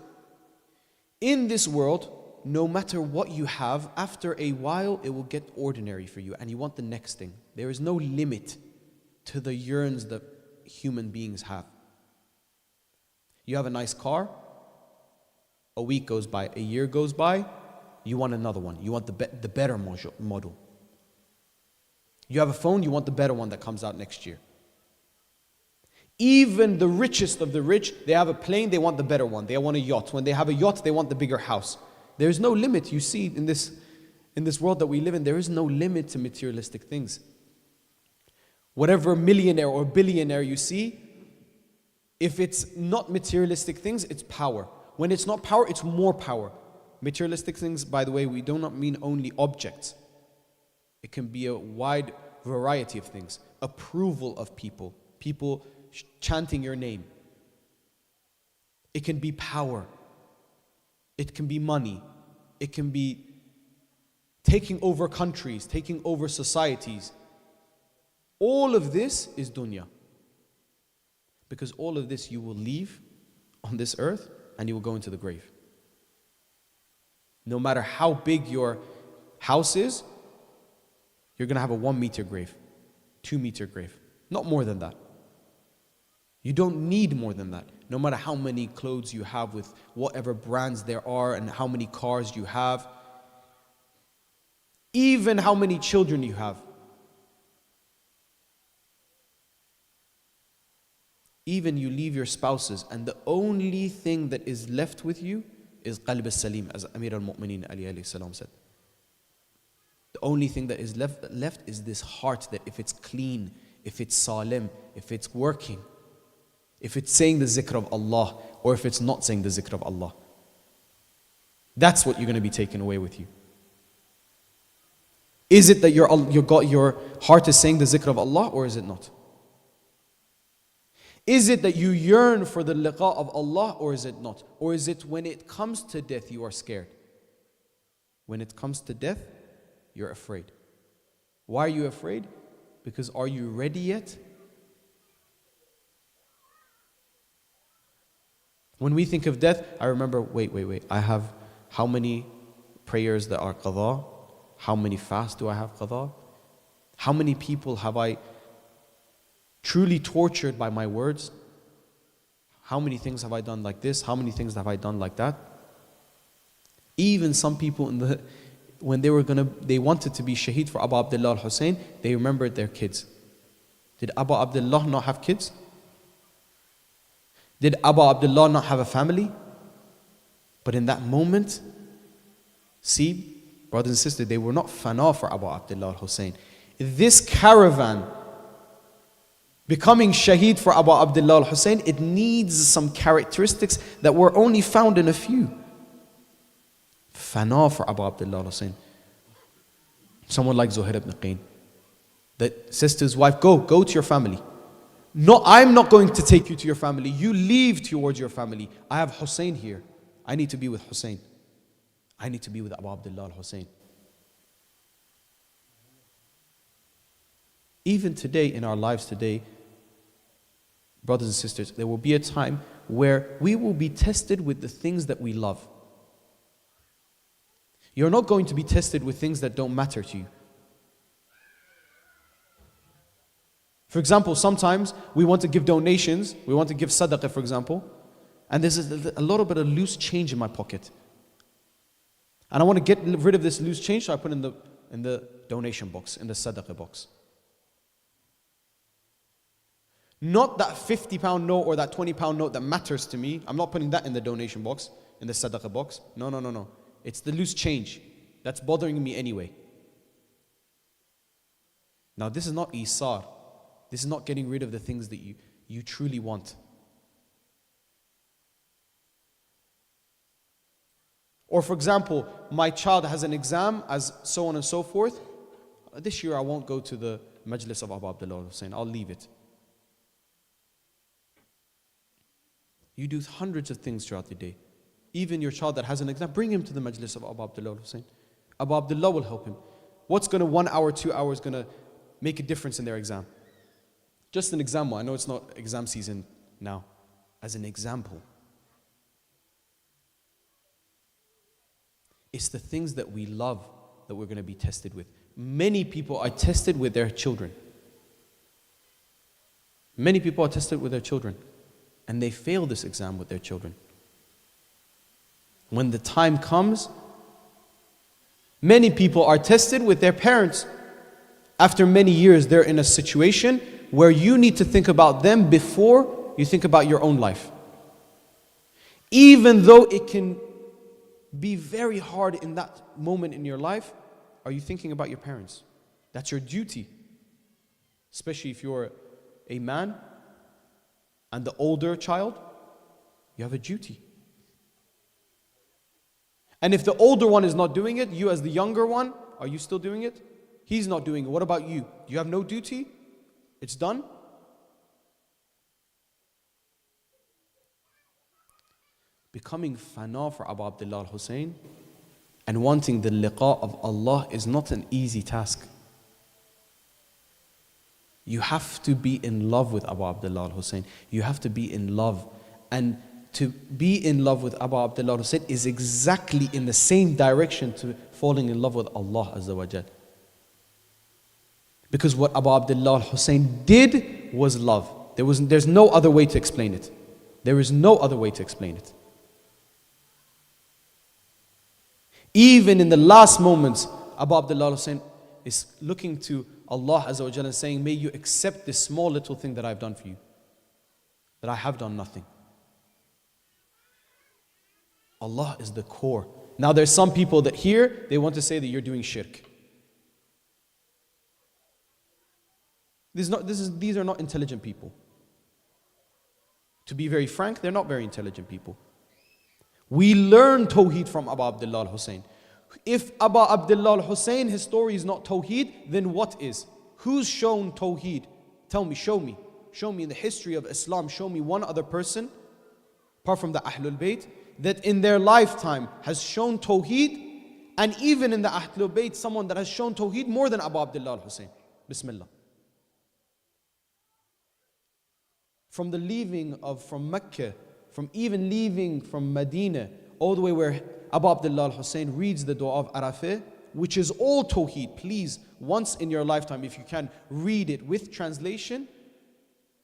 Speaker 4: in this world, no matter what you have, after a while it will get ordinary for you and you want the next thing. There is no limit to the yearns that human beings have. You have a nice car, a week goes by, a year goes by, you want another one. You want the better model. You have a phone, you want the better one that comes out next year. Even the richest of the rich, they have a plane, they want the better one. They want a yacht. When they have a yacht, they want the bigger house. There is no limit. You see, in this world that we live in, there is no limit to materialistic things. Whatever millionaire or billionaire you see, if it's not materialistic things, it's power. When it's not power, it's more power. Materialistic things, by the way, we do not mean only objects. It can be a wide variety of things. Approval of people. People chanting your name. It can be power. It can be money. It can be taking over countries, taking over societies. All of this is dunya. Because all of this you will leave on this earth and you will go into the grave. No matter how big your house is, you're going to have a 1 meter grave, 2 meter grave. Not more than that. You don't need more than that. No matter how many clothes you have with whatever brands there are and how many cars you have. Even how many children you have. Even you leave your spouses and the only thing that is left with you is qalb al-salim, as Amir al-Mu'mineen Ali alayhi salam said. The only thing that is left is this heart that if it's clean, if it's salim, if it's working, if it's saying the zikr of Allah, or if it's not saying the zikr of Allah. That's what you're going to be taken away with you. Is it that your heart is saying the zikr of Allah, or is it not? Is it that you yearn for the liqa of Allah, or is it not? Or is it when it comes to death you are scared? When it comes to death, you're afraid. Why are you afraid? Because are you ready yet? When we think of death, I remember, wait. I have how many prayers that are qadha? How many fasts do I have qadha? How many people have I truly tortured by my words? How many things have I done like this? How many things have I done like that? Even some people when they wanted to be shaheed for Abu Abdullah al-Hussein, they remembered their kids. Did Abu Abdullah not have kids? Did Abu Abdullah not have a family? But in that moment, see, brothers and sisters, they were not fana for Abu Abdullah al-Hussein. This caravan becoming shaheed for Abu Abdullah al-Hussein, it needs some characteristics that were only found in a few. Fana for Abu Abdullah al-Hussein. Someone like Zuhair ibn Qayn, that says to his wife, go to your family. No, I'm not going to take you to your family. You leave towards your family. I have Hussein here. I need to be with Hussein. I need to be with Abu Abdullah al-Hussein. Even today, in our lives today, brothers and sisters, there will be a time where we will be tested with the things that we love. You're not going to be tested with things that don't matter to you. For example, sometimes we want to give donations, we want to give sadaqah, for example, and there's a little bit of loose change in my pocket. And I want to get rid of this loose change, so I put in the donation box, in the sadaqah box. Not that £50 note or that £20 note that matters to me. I'm not putting that in the donation box, in the sadaqah box. No. It's the loose change that's bothering me anyway. Now this is not isar. This is not getting rid of the things that you truly want. Or for example, my child has an exam, as so on and so forth. This year I won't go to the Majlis of Abu Abdullah Hussein. I'll leave it. You do hundreds of things throughout the day. Even your child that has an exam, bring him to the Majlis of Abu Abdullah Hussein. Abu Abdullah will help him. What's going to 1 hour, 2 hours going to make a difference in their exam? Just an example. I know it's not exam season now. As an example. It's the things that we love that we're going to be tested with. Many people are tested with their children. Many people are tested with their children. And they fail this exam with their children. When the time comes, many people are tested with their parents. After many years, they're in a situation where you need to think about them before you think about your own life. Even though it can be very hard in that moment in your life, are you thinking about your parents? That's your duty. Especially if you're a man and the older child, you have a duty. And if the older one is not doing it, you as the younger one, are you still doing it? He's not doing it. What about you? You have no duty? It's done? Becoming fana for Abu Abdullah al-Hussein and wanting the liqa of Allah is not an easy task. You have to be in love with Abu Abdullah al-Hussein. You have to be in love. And to be in love with Abu Abdullah al-Hussein is exactly in the same direction to falling in love with Allah Azza wa Jal. Because what Abu Abdullah al-Hussein did was love. There's no other way to explain it. There is no other way to explain it. Even in the last moments, Abu Abdullah al-Hussein is looking to Allah Azza wa Jalla and saying, may you accept this small little thing that I've done for you. That I have done nothing. Allah is the core. Now there's some people that here, they want to say that you're doing shirk. These are not intelligent people. To be very frank, they're not very intelligent people. We learn Tawheed from Abu Abdullah al-Hussein. If Abu Abdullah al-Hussein, his story is not Tawheed, then what is? Who's shown Tawheed? Tell me, show me. Show me in the history of Islam, show me one other person, apart from the Ahlul Bayt, that in their lifetime has shown Tawheed, and even in the Ahlul Bayt, someone that has shown Tawheed more than Abu Abdullah al-Hussein. Bismillah. From the leaving from Mecca, from even leaving from Medina, all the way where Abu Abdullah al-Hussein reads the dua of Arafah, which is all Tawheed. Please, once in your lifetime, if you can, read it with translation,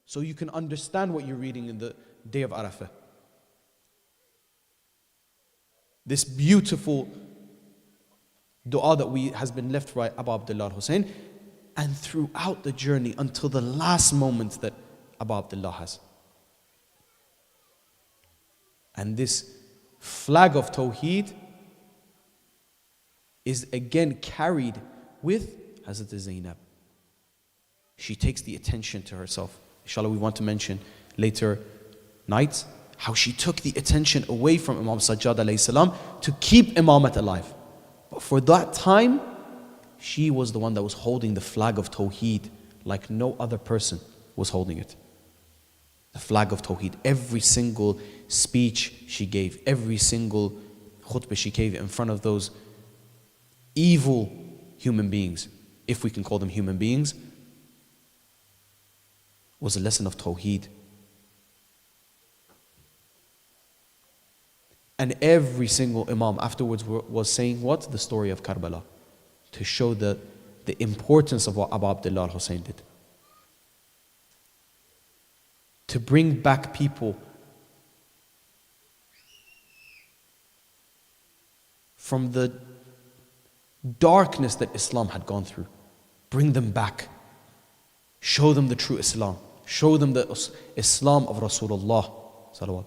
Speaker 4: so you can understand what you're reading in the day of Arafah. This beautiful dua that has been left by Abu Abdullah al-Hussein, and throughout the journey until the last moment that Abu Abdullah has. And this flag of Tawheed is again carried with Hazrat Zainab. She takes the attention to herself. Inshallah, we want to mention later nights how she took the attention away from Imam Sajjad alayhi salam to keep Imamat alive. But for that time, she was the one that was holding the flag of Tawheed like no other person was holding it. The flag of Tawheed. Every single speech she gave, every single khutbah she gave in front of those evil human beings, if we can call them human beings, was a lesson of Tawheed. And every single Imam afterwards was saying what? The story of Karbala. To show the importance of what Abu Abdullah al-Hussein did. To bring back people from the darkness that Islam had gone through. Bring them back. Show them the true Islam. Show them the Islam of Rasulullah. Salawat.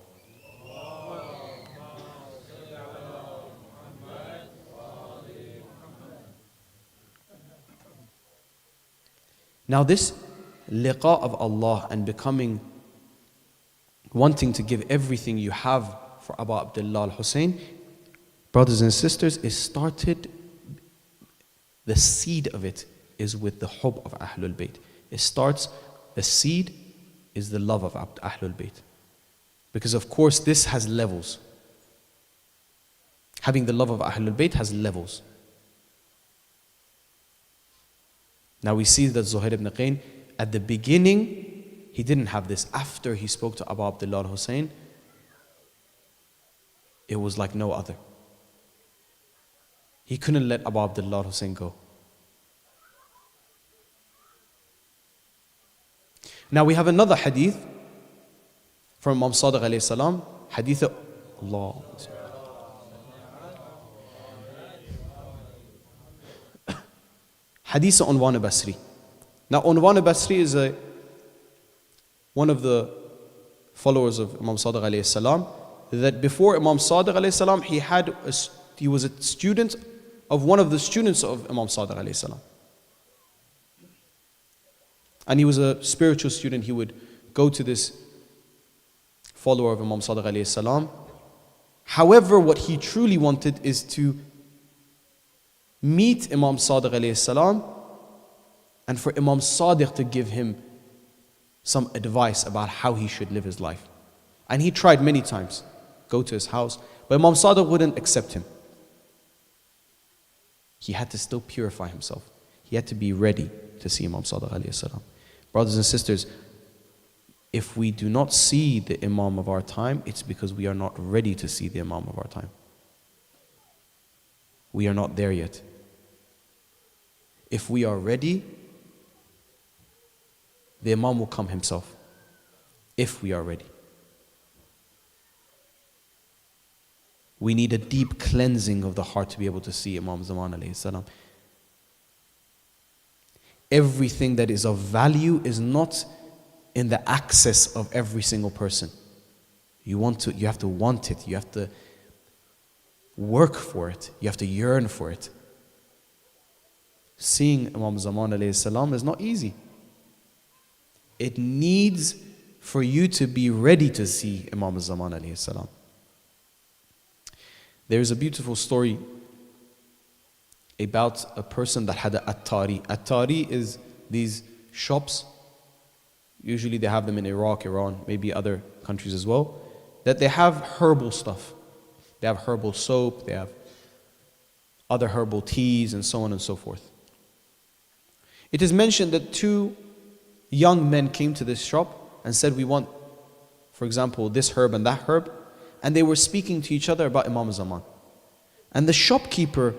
Speaker 4: Now this liqa of Allah and wanting to give everything you have for Abu Abdullah al-Hussein, brothers and sisters, the seed of it is with the hub of Ahlul Bayt. The seed is the love of Ahlul Bayt. Because of course this has levels. Having the love of Ahlul Bayt has levels. Now we see that Zuhair ibn Qayn, at the beginning, he didn't have this. After he spoke to Abu Abdullah al-Hussein, it was like no other. He couldn't let Abu Abdullah al-Hussein go. Now we have another hadith from Imam Sadiq alayhi salam, hadith of Allah. Hadith of Unwan Basri. Now Unwan Basri is one of the followers of Imam Sadiq alayhi salam, that before Imam Sadiq alayhi salam, he was a student of one of the students of Imam Sadiq alayhi salam. And he was a spiritual student. He would go to this follower of Imam Sadiq alayhi salam. However, what he truly wanted is to meet Imam Sadiq alayhi salam and for Imam Sadiq to give him some advice about how he should live his life. And he tried many times, go to his house, but Imam Sadiq wouldn't accept him. He had to still purify himself. He had to be ready to see Imam Sadiq alayhi salam. Brothers and sisters, if we do not see the Imam of our time, it's because we are not ready to see the Imam of our time. We are not there yet. If we are ready, the Imam will come himself. If we are ready. We need a deep cleansing of the heart to be able to see Imam Zaman alayhi salam. Everything that is of value is not in the access of every single person. You have to want it. You have to work for it. You have to yearn for it. Seeing Imam Zaman alayhi salam is not easy. It needs for you to be ready to see Imam Zaman alayhi salam. There is a beautiful story about a person that had an attari. Attari is these shops, usually they have them in Iraq, Iran, maybe other countries as well, that they have herbal stuff. They have herbal soap, they have other herbal teas and so on and so forth. It is mentioned that two young men came to this shop and said, we want, for example, this herb and that herb, and they were speaking to each other about Imam Zaman. And the shopkeeper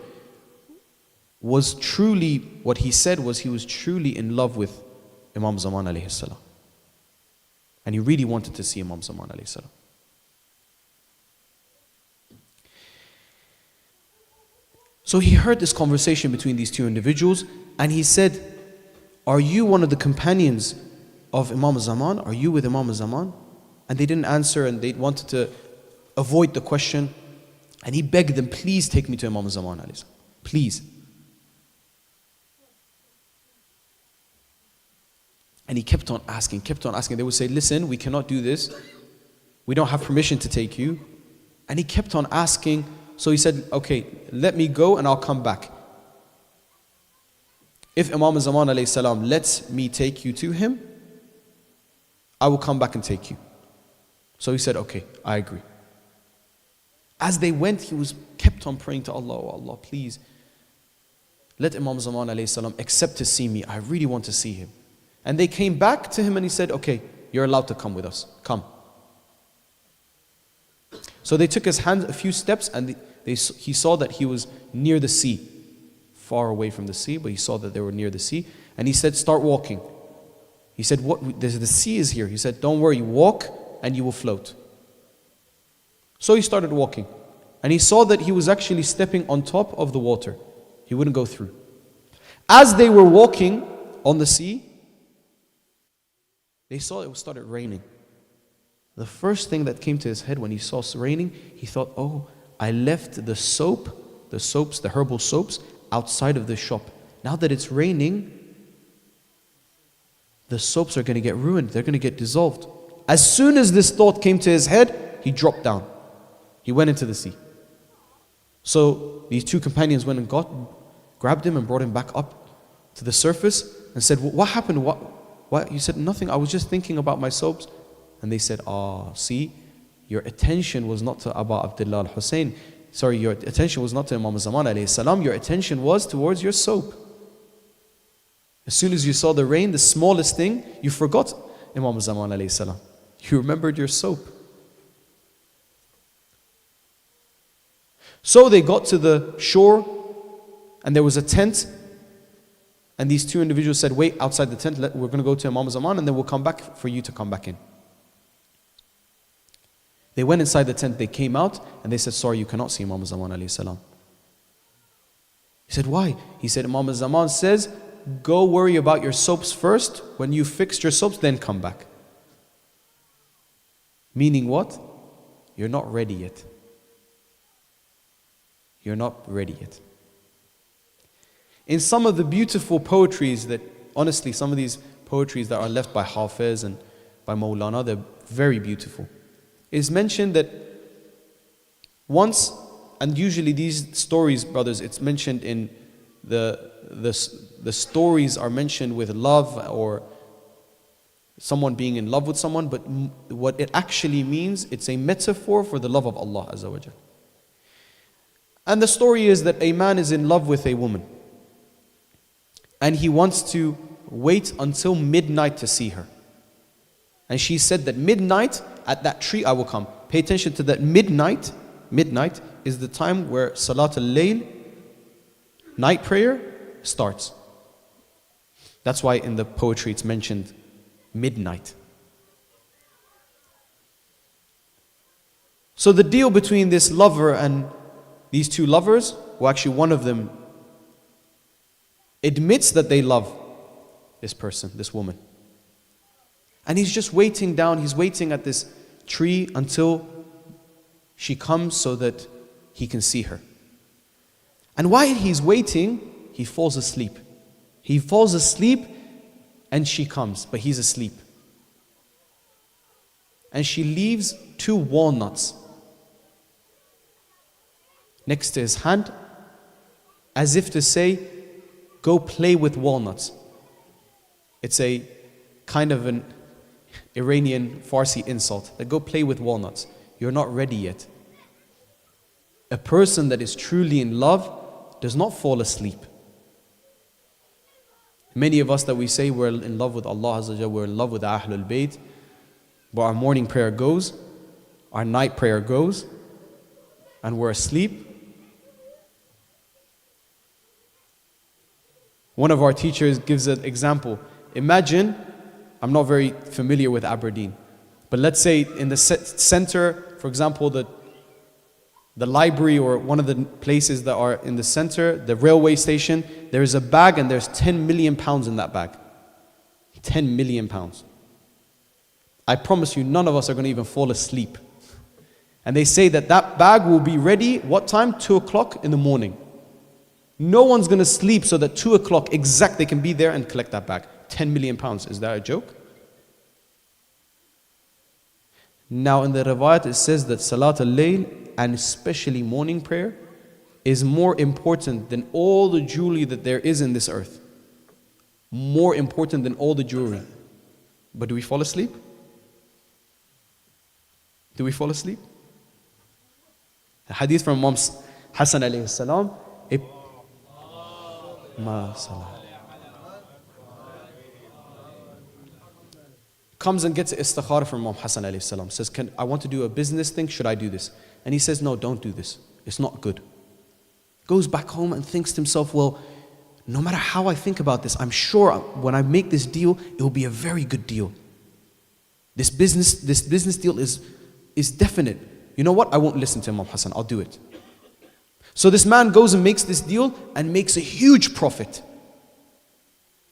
Speaker 4: was truly, what he said was he was truly in love with Imam Zaman alayhi salam. And he really wanted to see Imam Zaman alayhi salam. So he heard this conversation between these two individuals and he said, are you one of the companions of Imam Zaman? Are you with Imam Zaman? And they didn't answer and they wanted to avoid the question. And he begged them, please take me to Imam Zaman alayhi salam. Please. And he kept on asking. They would say, listen, we cannot do this. We don't have permission to take you. And he kept on asking. So he said, okay, let me go and I'll come back. If Imam Zaman alayhi salam lets me take you to him, I will come back and take you. So he said, okay, I agree. As they went, he kept on praying to Allah, oh Allah, please, let Imam Zaman alayhi salam accept to see me. I really want to see him. And they came back to him and he said, okay, you're allowed to come with us. Come. So they took his hand a few steps and he saw that he was near the sea. Far away from the sea, but he saw that they were near the sea. And he said, start walking. He said, "What? The sea is here." He said, don't worry, walk and you will float. So he started walking. And he saw that he was actually stepping on top of the water. He wouldn't go through. As they were walking on the sea, they saw it started raining. The first thing that came to his head when he saw it raining, he thought, oh, I left the soaps, the herbal soaps, outside of the shop. Now that it's raining, the soaps are going to get ruined. They're going to get dissolved. As soon as this thought came to his head, he dropped down. He went into the sea. So these two companions went and grabbed him and brought him back up to the surface and said, what happened? What? He said, nothing. I was just thinking about my soaps. And they said, see, your attention was not to Abu Abdullah al-Hussein. Sorry, your attention was not to Imam Zaman alayhi salam. Your attention was towards your soap. As soon as you saw the rain, the smallest thing, you forgot Imam Zaman alayhi salam. You remembered your soap. So they got to the shore and there was a tent. And these two individuals said, wait outside the tent, we're going to go to Imam Zaman and then we'll come back for you to come back in. They went inside the tent, they came out and they said, sorry, you cannot see Imam Zaman alayhi salam. He said, why? He said, Imam Zaman says, go worry about your soaps first. When you fixed your soaps, then come back. Meaning what? You're not ready yet. You're not ready yet. In some of the beautiful poetries that, honestly, some of these poetries that are left by Hafiz and by Maulana, they're very beautiful. It's mentioned that once, and usually these stories, brothers, it's mentioned in the stories are mentioned with love or someone being in love with someone, but what it actually means, it's a metaphor for the love of Allah Azza wa Jal. And the story is that a man is in love with a woman and he wants to wait until midnight to see her. And she said that midnight, at that tree I will come. Pay attention to that midnight. Midnight is the time where Salat al-Layl, night prayer, starts. That's why in the poetry it's mentioned midnight. So the deal between this lover and these two lovers, well actually one of them admits that they love this person, this woman. And he's just waiting down, he's waiting at this tree until she comes so that he can see her. And while he's waiting, he falls asleep. He falls asleep and she comes, but he's asleep. And she leaves 2 walnuts next to his hand, as if to say, go play with walnuts. It's a kind of an Iranian Farsi insult, that go play with walnuts. You're not ready yet. A person that is truly in love does not fall asleep. Many of us that we say we're in love with Allah Azza wa Jalla, we're in love with Ahlul Bayt, but our morning prayer goes, our night prayer goes, and we're asleep. One of our teachers gives an example. Imagine, I'm not very familiar with Aberdeen, but let's say in the center, for example, the library or one of the places that are in the center, the railway station, there is a bag and there's 10 million pounds in that bag. 10 million pounds. I promise you, none of us are going to even fall asleep. And they say that that bag will be ready, what time? 2 o'clock in the morning. No one's going to sleep so that 2 o'clock exact they can be there and collect that bag. 10 million pounds. Is that a joke? Now in the riwayat it says that Salat al-Layl, and especially morning prayer, is more important than all the jewelry that there is in this earth. More important than all the jewelry. But do we fall asleep? Do we fall asleep? A hadith from Imam Hassan alayhi salam. comes and gets istikhara from Imam Hassan alayhi salam. Says, I want to do a business thing, should I do this? And he says, no, don't do this. It's not good. Goes back home and thinks to himself, well, no matter how I think about this, I'm sure when I make this deal, it will be a very good deal. This business deal is definite. You know what? I won't listen to Imam Hassan. I'll do it. So this man goes and makes this deal and makes a huge profit.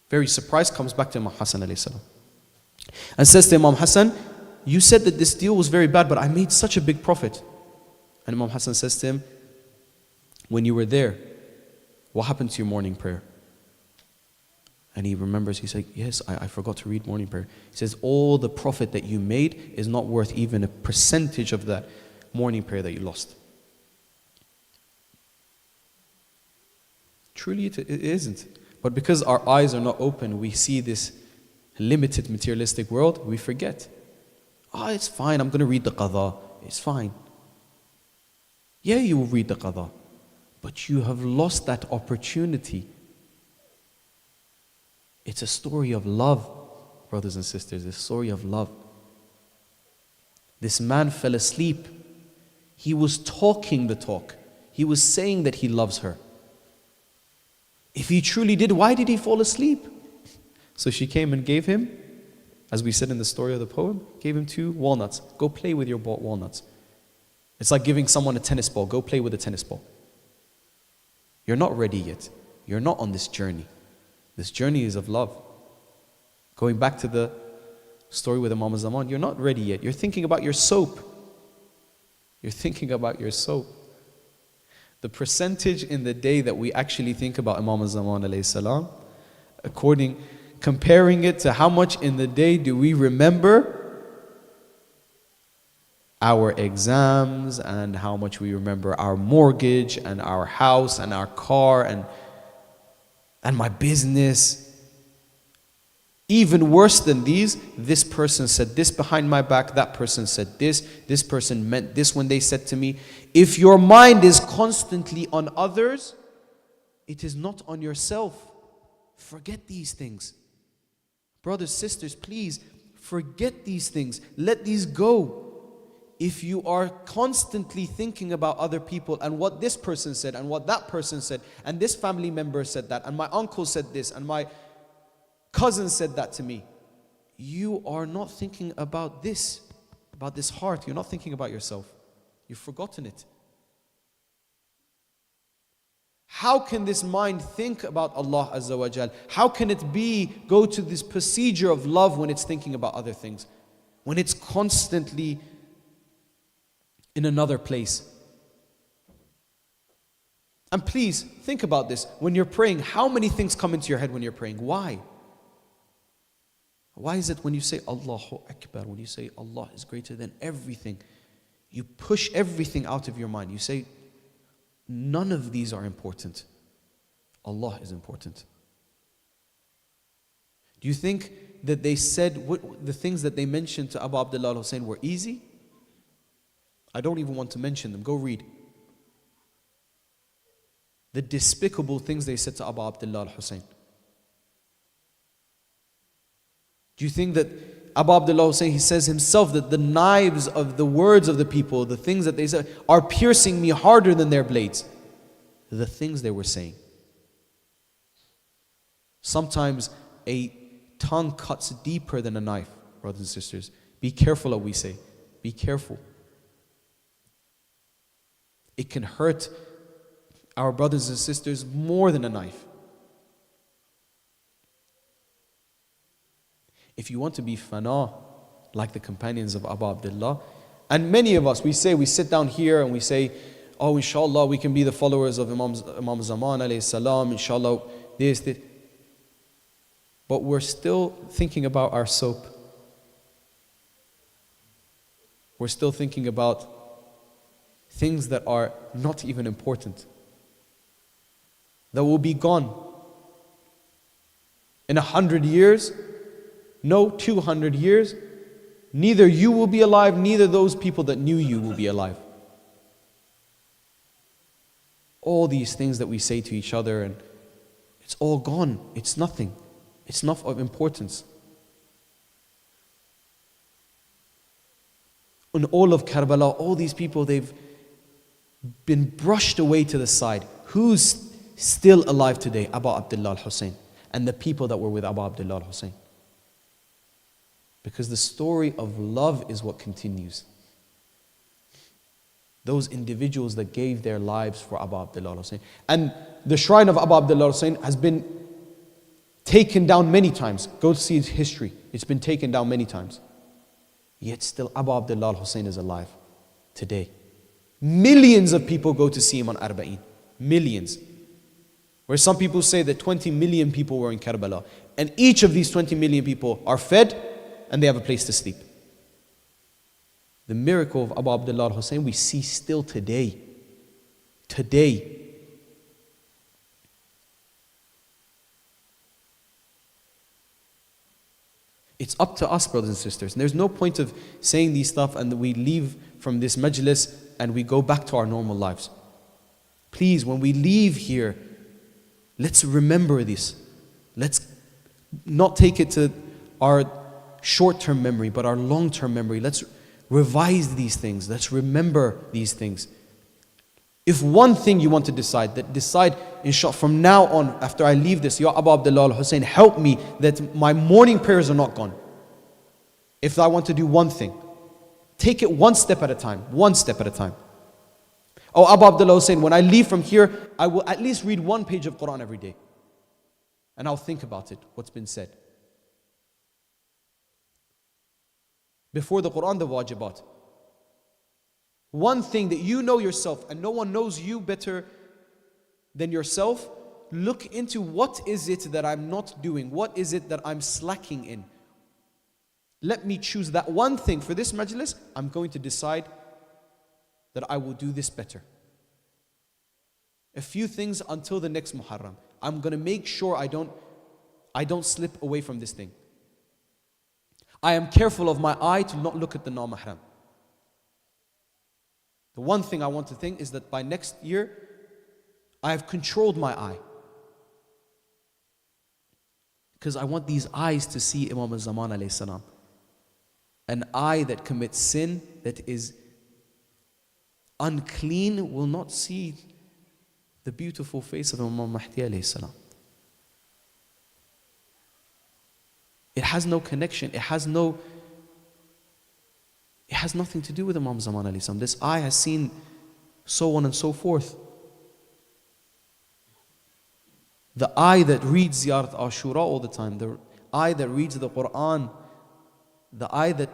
Speaker 4: Very surprised, comes back to Imam Hassan alayhi salam and says to Imam Hassan, you said that this deal was very bad, but I made such a big profit. And Imam Hassan says to him, when you were there, what happened to your morning prayer? And he remembers, he's like, yes, I forgot to read morning prayer. He says, all the profit that you made is not worth even a percentage of that morning prayer that you lost. Truly it isn't. But because our eyes are not open, we see this limited materialistic world, we forget. It's fine, I'm going to read the qadha. It's fine. Yeah, you will read the qadha. But you have lost that opportunity. It's a story of love, brothers and sisters, a story of love. This man fell asleep. He was talking the talk. He was saying that he loves her. If he truly did, why did he fall asleep? So she came and gave him, as we said in the story of the poem, gave him 2 walnuts. Go play with your walnuts. It's like giving someone a tennis ball. Go play with a tennis ball. You're not ready yet. You're not on this journey. This journey is of love. Going back to the story with Imam Zaman, you're not ready yet. You're thinking about your soap. You're thinking about your soap. The percentage in the day that we actually think about Imam Zaman alayhi salam, comparing it to how much in the day do we remember our exams and how much we remember our mortgage and our house and our car and my business. Even worse than these, this person said this behind my back, that person said this person meant this when they said to me. If your mind is constantly on others, it is not on yourself. Forget these things. Brothers, sisters, please forget these things. Let these go. If you are constantly thinking about other people and what this person said and what that person said and this family member said that and my uncle said this and my cousin said that to me, you are not thinking about this heart. You're not thinking about yourself. You've forgotten it. How can this mind think about Allah Azza wa Jal? How can it go to this procedure of love when it's thinking about other things? When it's constantly in another place. And please think about this. When you're praying, how many things come into your head when you're praying? Why? Why is it when you say Allahu Akbar, when you say Allah is greater than everything, you push everything out of your mind? You say, none of these are important. Allah is important. Do you think that they said the things that they mentioned to Abu Abdullah al-Hussein were easy? I don't even want to mention them. Go read. The despicable things they said to Abu Abdullah al-Hussein. Do you think that Abu Abdullah al-Hussein, he says himself that the knives of the words of the people, the things that they said, are piercing me harder than their blades? The things they were saying. Sometimes a tongue cuts deeper than a knife, brothers and sisters. Be careful what we say. Be careful. It can hurt our brothers and sisters more than a knife. If you want to be fana, like the companions of Abu Abdullah, and many of us, we sit down here and we say, oh, inshallah, we can be the followers of Imam Zaman alayhi salam, inshallah, this. But we're still thinking about our soap. We're still thinking about things that are not even important, that will be gone. In 100 years, no, 200 years, neither you will be alive, neither those people that knew you will be alive. All these things that we say to each other, and it's all gone. It's nothing. It's not of importance. In all of Karbala, all these people, they've been brushed away to the side. Who's still alive today? Abu Abdullah al-Hussein and the people that were with Abu Abdullah al-Hussein. Because the story of love is what continues. Those individuals that gave their lives for Abu Abdullah al-Hussein. And the shrine of Abu Abdullah al-Hussein has been taken down many times. Go see its history. It's been taken down many times. Yet still Abu Abdullah al-Hussein is alive today. Millions of people go to see him on Arba'een. Millions. Where some people say that 20 million people were in Karbala. And each of these 20 million people are fed and they have a place to sleep. The miracle of Abu Abdullah al-Hussein we see still today. Today. It's up to us, brothers and sisters. And there's no point of saying these stuff and we leave from this majlis and we go back to our normal lives. Please, when we leave here, let's remember this. Let's not take it to our short-term memory, but our long-term memory. Let's revise these things. Let's remember these things. If one thing you want to decide, inshallah, from now on, after I leave this, Ya Abu Abdullah al-Hussein, help me that my morning prayers are not gone. If I want to do one thing, take it one step at a time, one step at a time. Oh, Abu Abdullah al-Hussein, when I leave from here, I will at least read one page of Quran every day. And I'll think about it, what's been said. Before the Quran, the wajibat. One thing that you know yourself and no one knows you better than yourself, look into what is it that I'm not doing? What is it that I'm slacking in? Let me choose that one thing for this majlis. I'm going to decide that I will do this better. A few things until the next Muharram. I'm going to make sure I don't slip away from this thing. I am careful of my eye to not look at the non-mahram. The one thing I want to think is that by next year, I have controlled my eye. Because I want these eyes to see Imam al-Zaman alayhi salam. An eye that commits sin, that is unclean, will not see the beautiful face of Imam Mahdi alayhi salam. It has no connection. It has nothing to do with Imam Zaman alayhi salam. This eye has seen so on and so forth. The eye that reads Ziyarat Ashura all the time, the eye that reads the Quran, the eye that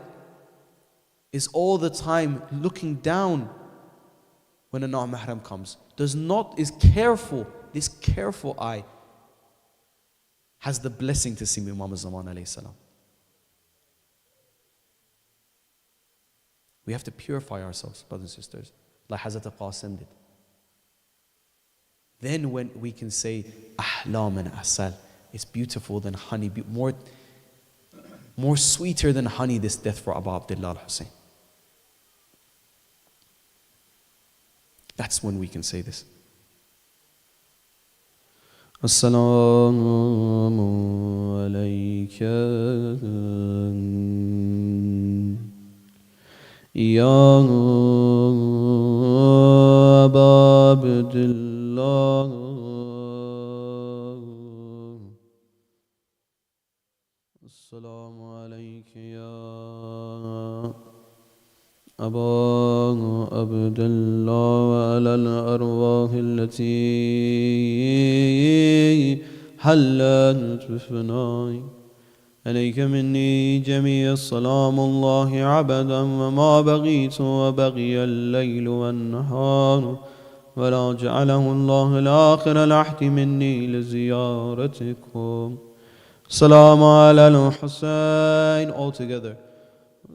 Speaker 4: is all the time looking down when a non-mahram comes, is careful. This careful eye has the blessing to see Imam Zaman alayhi salam. We have to purify ourselves, brothers and sisters, like Hazrat Qasim did. Then when we can say, Ahlam and Asal, it's beautiful than honey, more sweeter than honey, this death for Abu Abdullah al-Hussein. That's when we can say this. Assalamu alayka Ya Abu Abdullah, Assalamu alayka Ya Abu Abdullah wa ala al-arwah allati hallat bifnai عليك مني جميع السلام الله عبدا وما بغيت وبغي الليل والنهار ولا جعله الله الآخر العهد مني لزيارتكم السلام على الحسين all together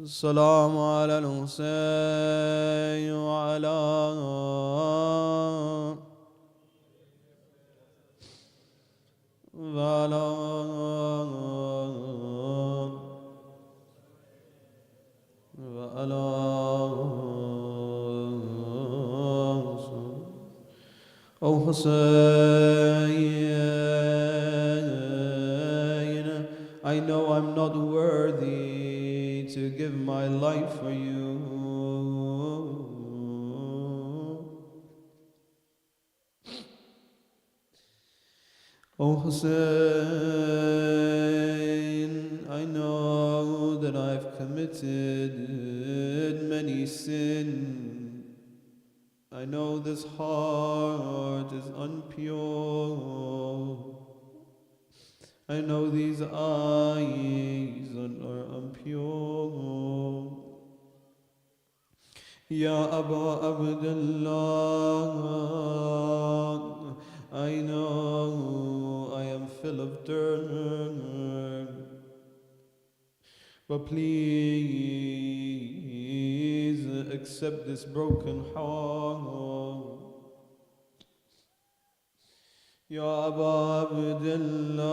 Speaker 4: السلام على الحسين وعلى Oh Hussein, I know I'm not worthy to give my life for you.
Speaker 5: O Hussein, I know that I've committed many sins. I know this heart is unpure. I know these eyes are impure. Ya Aba Abdullah, I know I am full of dirt, but please accept this broken heart. Ya Aba Abdullah,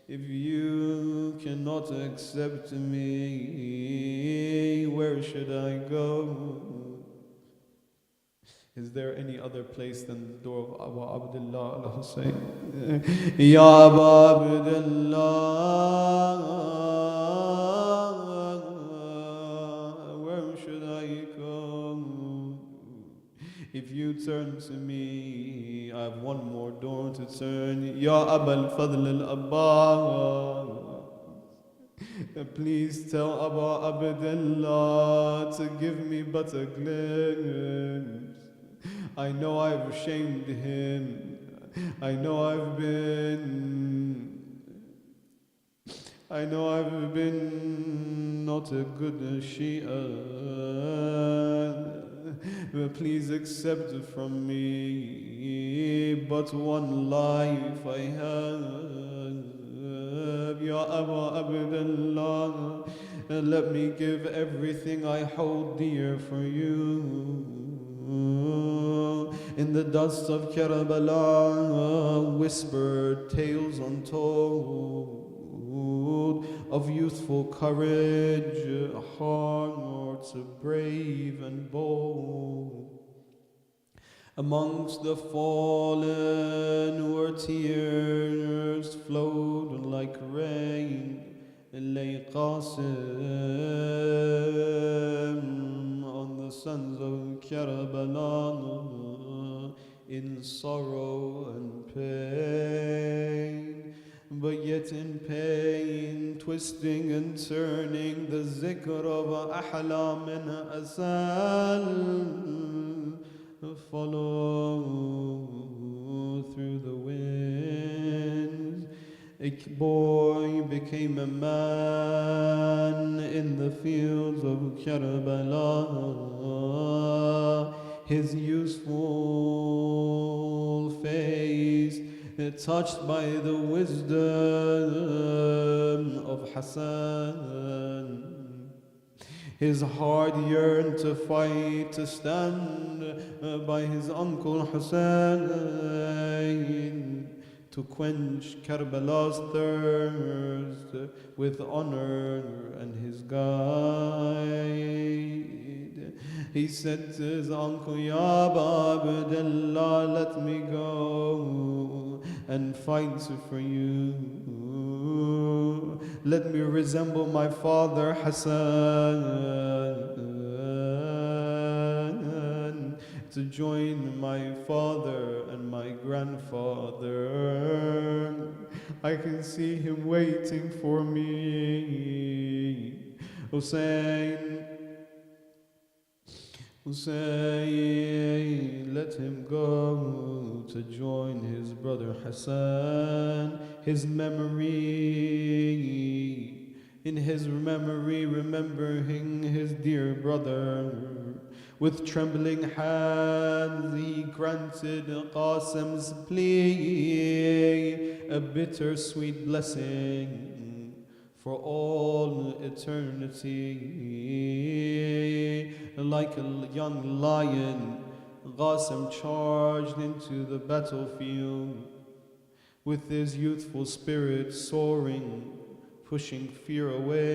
Speaker 5: if you cannot accept me, where should I go? Is there any other place than the door of Abu Abdullah al-Hussein? Ya Abu Abdullah, where should I go? If you turn to me, I have one more door to turn. Ya Abul Fadl al-Abbas, please tell Abu Abdullah to give me but a glimpse. I know I've shamed him. I know I've been not a good Shia. But please accept from me but one life I have. Ya Abu Abdullah, let me give everything I hold dear for you. In the dust of Karbala, whispered tales untold of youthful courage, hearts brave and bold. Amongst the fallen where tears flowed like rain, lay Qasim on the sons of Karbala in sorrow and pain. But yet in pain, twisting and turning, the zikr of Ahlam and Asal follow through the winds. A boy became a man in the fields of Karbala. His useful face touched by the wisdom of Hassan. His heart yearned to fight, to stand by his uncle Hussein, to quench Karbala's thirst with honor and his guide. He said to his uncle, Ya Aba Abdullah, let me go and fight for you. Let me resemble my father Hassan, to join my father and my grandfather. I can see him waiting for me. Hussein, let him go to join his brother Hassan. In his memory, remembering his dear brother, with trembling hands he granted Qasim's plea, a bittersweet blessing for all eternity. Like a young lion, Qasim charged into the battlefield, with his youthful spirit soaring, pushing fear away.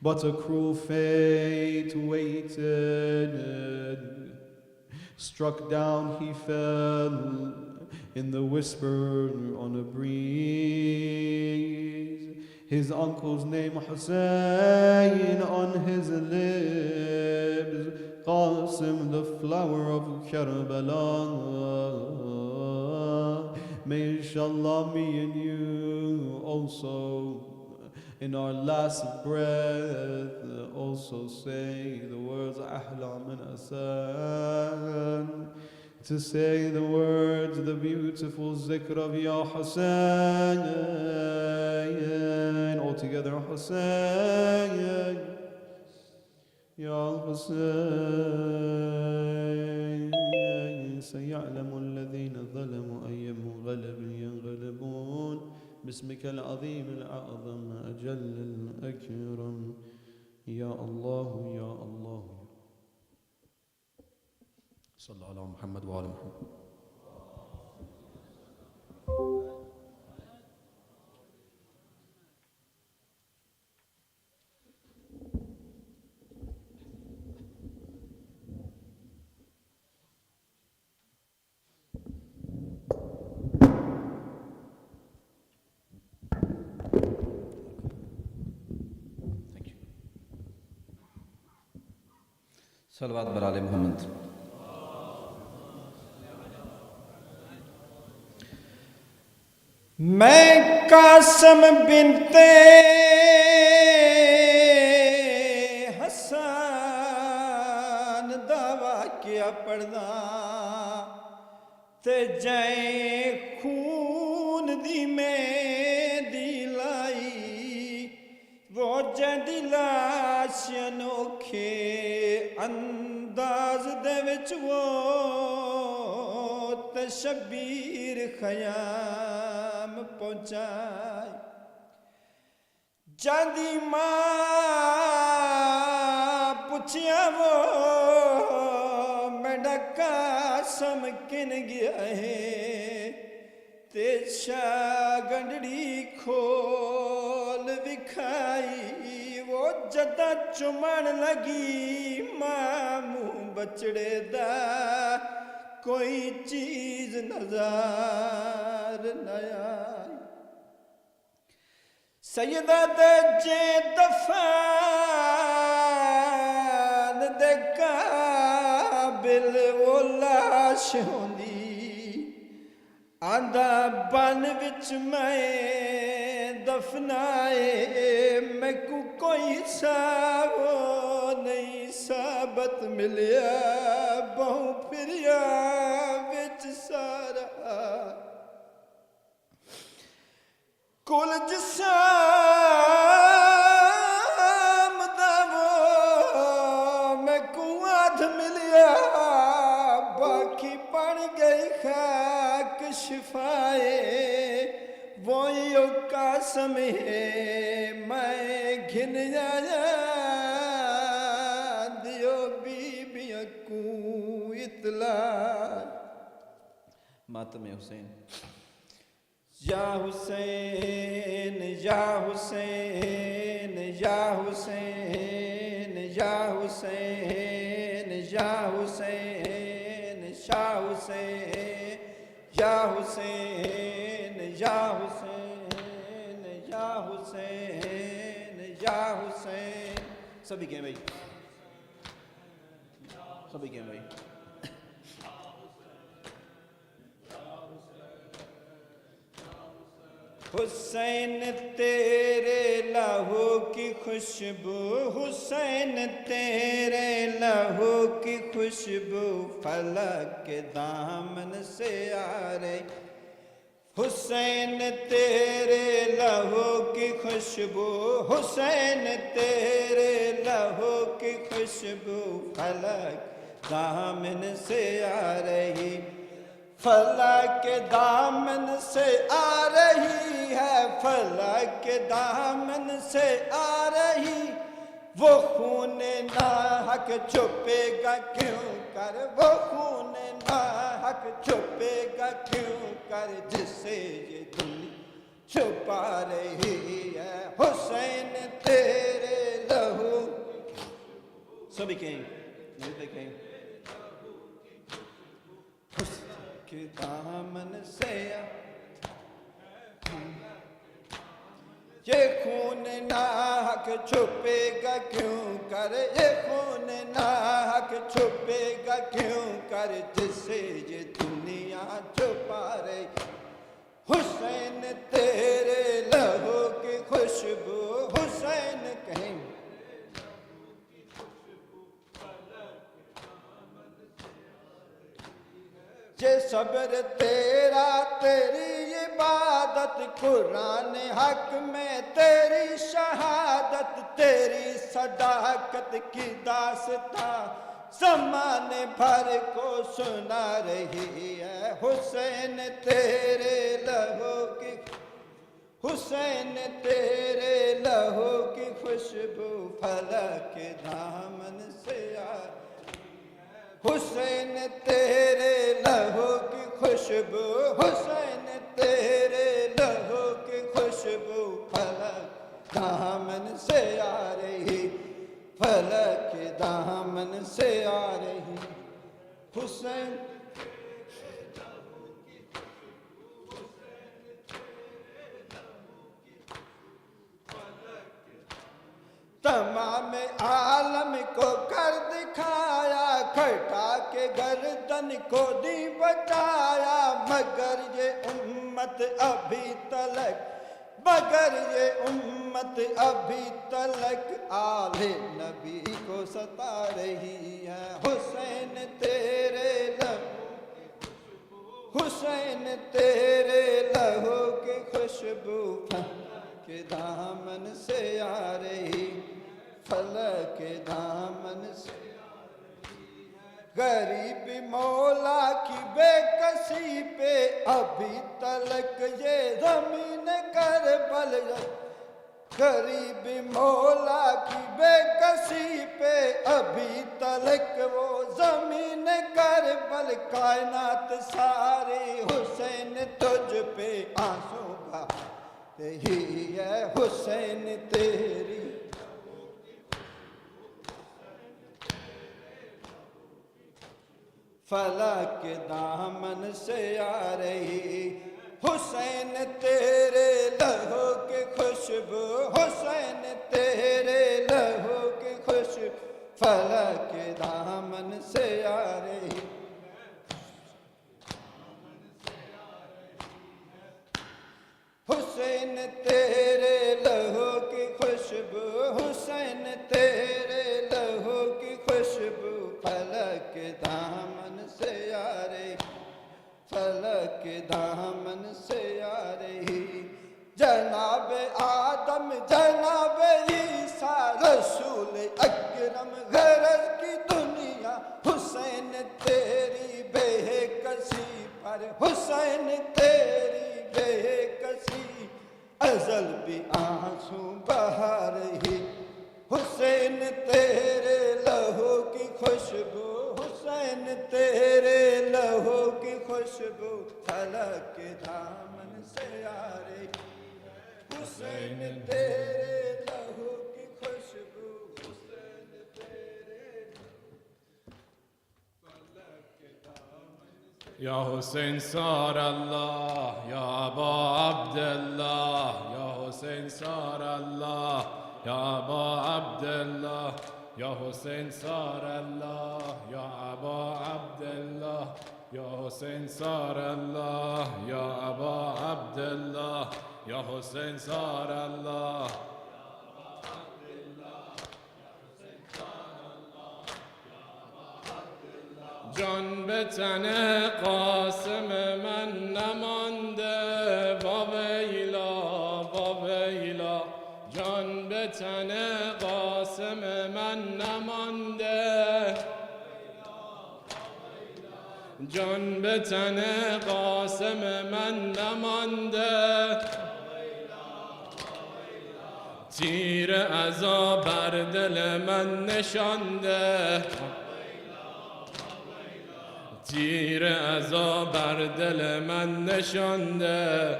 Speaker 5: But a cruel fate waited. Struck down he fell in the whisper on a breeze. His uncle's name Hussein on his lips, Qasim, the flower of Karbala. May inshallah me and you also in our last breath also say the words Ahla min Asan, to say the words, the beautiful zikr of Ya Hussein, all together Hussein, Ya Hussein. سيعلم الذين ظلموا أي منقلب ينقلبون باسمك العظيم الأعظم أجل الأكرم يا الله يا الله. صلى الله على محمد وعلى محمد.
Speaker 6: صلوات بر آل محمد.
Speaker 1: میں قاسم بنت حسان دعویٰ کیا پڑھنا تے جائیں خون دی میں دلائی وہ جدی لاش انوکھے انداز دے وچ وہ تشبیر خیام پہنچائی جاندی ماں پوچھیا وہ میڈا قاسم کن گیا ہے تے گنڈڑی کھول دکھائی وہ جدہ چمن لگی ماں منہ بچڑے دا کوئی چیز نظر نہ آئی سیدہ دے جے دفان دے قابل وہ لاش ہوندی آندہ بن وچ میں دفنائے میں کو کوئی ساو نہیں ثابت ملیا بہوں پھریا وچ سارا کل جسام داو میں کو آدھ ملیا باقی بن گئی خاک شفائے وہی قاسم ہے میں گھن آیا دیو بی بیاں کو اطلاع
Speaker 6: ماتم حسین.
Speaker 1: یا حسین یا حسین یا حسین یا حسین یا حسین شاہ حسین یا حسین یا حسین یا حسین یا حسین.
Speaker 6: سبھی کہیں بھائی, سبھی کہیں بھائی.
Speaker 1: حسین تیرے لہو کی خوشبو حسین تیرے لہو کی خوشبو فلک کے دامن سے آ رہی حسین تیرے لہو کی خوشبو حسین تیرے لہو کی خوشبو فلک دامن سے آ رہی فلک کے دامن سے آ رہی ہے فلک کے دامن سے آ رہی وہ خون ناحق چھپے گا کیوں کر وہ خون ناحق چھپے گا کیوں کر جس سے یہ دنیا چھپا رہی ہے حسین تیرے لہو.
Speaker 6: سبھی کہیں ملتے کہیں.
Speaker 1: کے دامن سے یہ خون ناحق چھپے گا کیوں کر، یہ خون ناحق چھپے گا کیوں کر، جس سے یہ دنیا چھپا رہی، حسین تیرے لہو کی خوشبو، حسین کہیں یہ صبر تیرا، تیری عبادت، قرآن حق میں تیری شہادت، تیری صداقت کی داستاں زمانے بھر کو سنا رہی ہے، حسین تیرے لہو کی، حسین تیرے لہو کی خوشبو فلک کے دامن سے آ، حسین تیرے لہو کی خوشبو، حسین تیرے لہو کی خوشبو فلک دامن سے آ رہی، فلک کے دامن سے آ رہی، حسین تمام عالم کو کر دکھایا، کھٹا کے گردن کو دی بچایا، مگر یہ امت ابھی تلک، مگر یہ امت ابھی تلک آل نبی کو ستا رہی ہے، حسین تیرے لہو، حسین تیرے لہو کی خوشبو کے دامن سے آ رہی، فلک کے دامن سے غریب مولا کی بے کسی پہ ابھی تلک یہ زمین کربل، غریب مولا کی بے کسی پہ ابھی تلک وہ زمین کربل، کائنات ساری حسین تجھ پہ آنسو بہا رہی ہے، حسین تیری فلک کے دامن سے آ رہی، حسین تیرے لہو کی خوشبو، حسین تیرے لہو کی خوشبو فلک کے دامن سے آ رہی، حسین تیرے لہو کی خوشبو، حسین تیرے لہو کی خوشبو فلک کے دامن سے آ رہی، فلک کے دامن سے آ رہی، جناب آدم جناب عیسیٰ رسول اکرم غرض کی دنیا، حسین تیری بے کسی پر، حسین تیری بے کسی ازل بھی آنسو بہا رہی، حسین تیرے لہو کی خوشبو، حسین تیرے لہو کی خوشبو فلک کے دامن سے آ رہی، حسین تیرے لہو کی خوشبو، حسین تیرے فلک کے دامن سے
Speaker 3: یا حسین سار اللہ، یا ابا عبداللہ، یا حسین سار اللہ، یا ابا عبداللہ، یا حسین سار اللہ، یا ابا عبداللہ، یا حسین سار اللہ، یا ابا عبداللہ، یا حسین سار اللہ، جان به تن قاسم من نمانده، واویلا واویلا، جان به تن قاسم من نمانده، جان به تن قاسم من نمانده، تیر عزا بر دل من نشانده، تیر عزا بر دل من نشانده،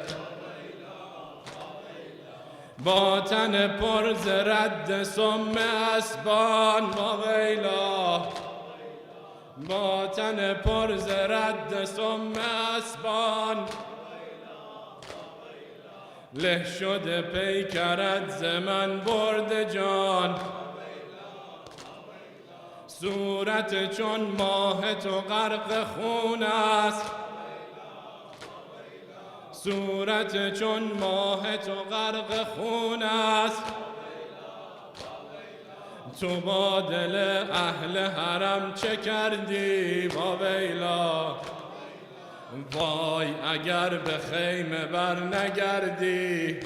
Speaker 3: با تن پر ز رد سم اسبان واویلا، با تن پر ز رد سم اسبان، له شده پیکرت ز من برد جان صورت چون ماه تو غرق خون است صورت چون ماه تو غرق خون است تو با دل اهل حرم چه کردی واویلا وای اگر به خیمه بر نگردی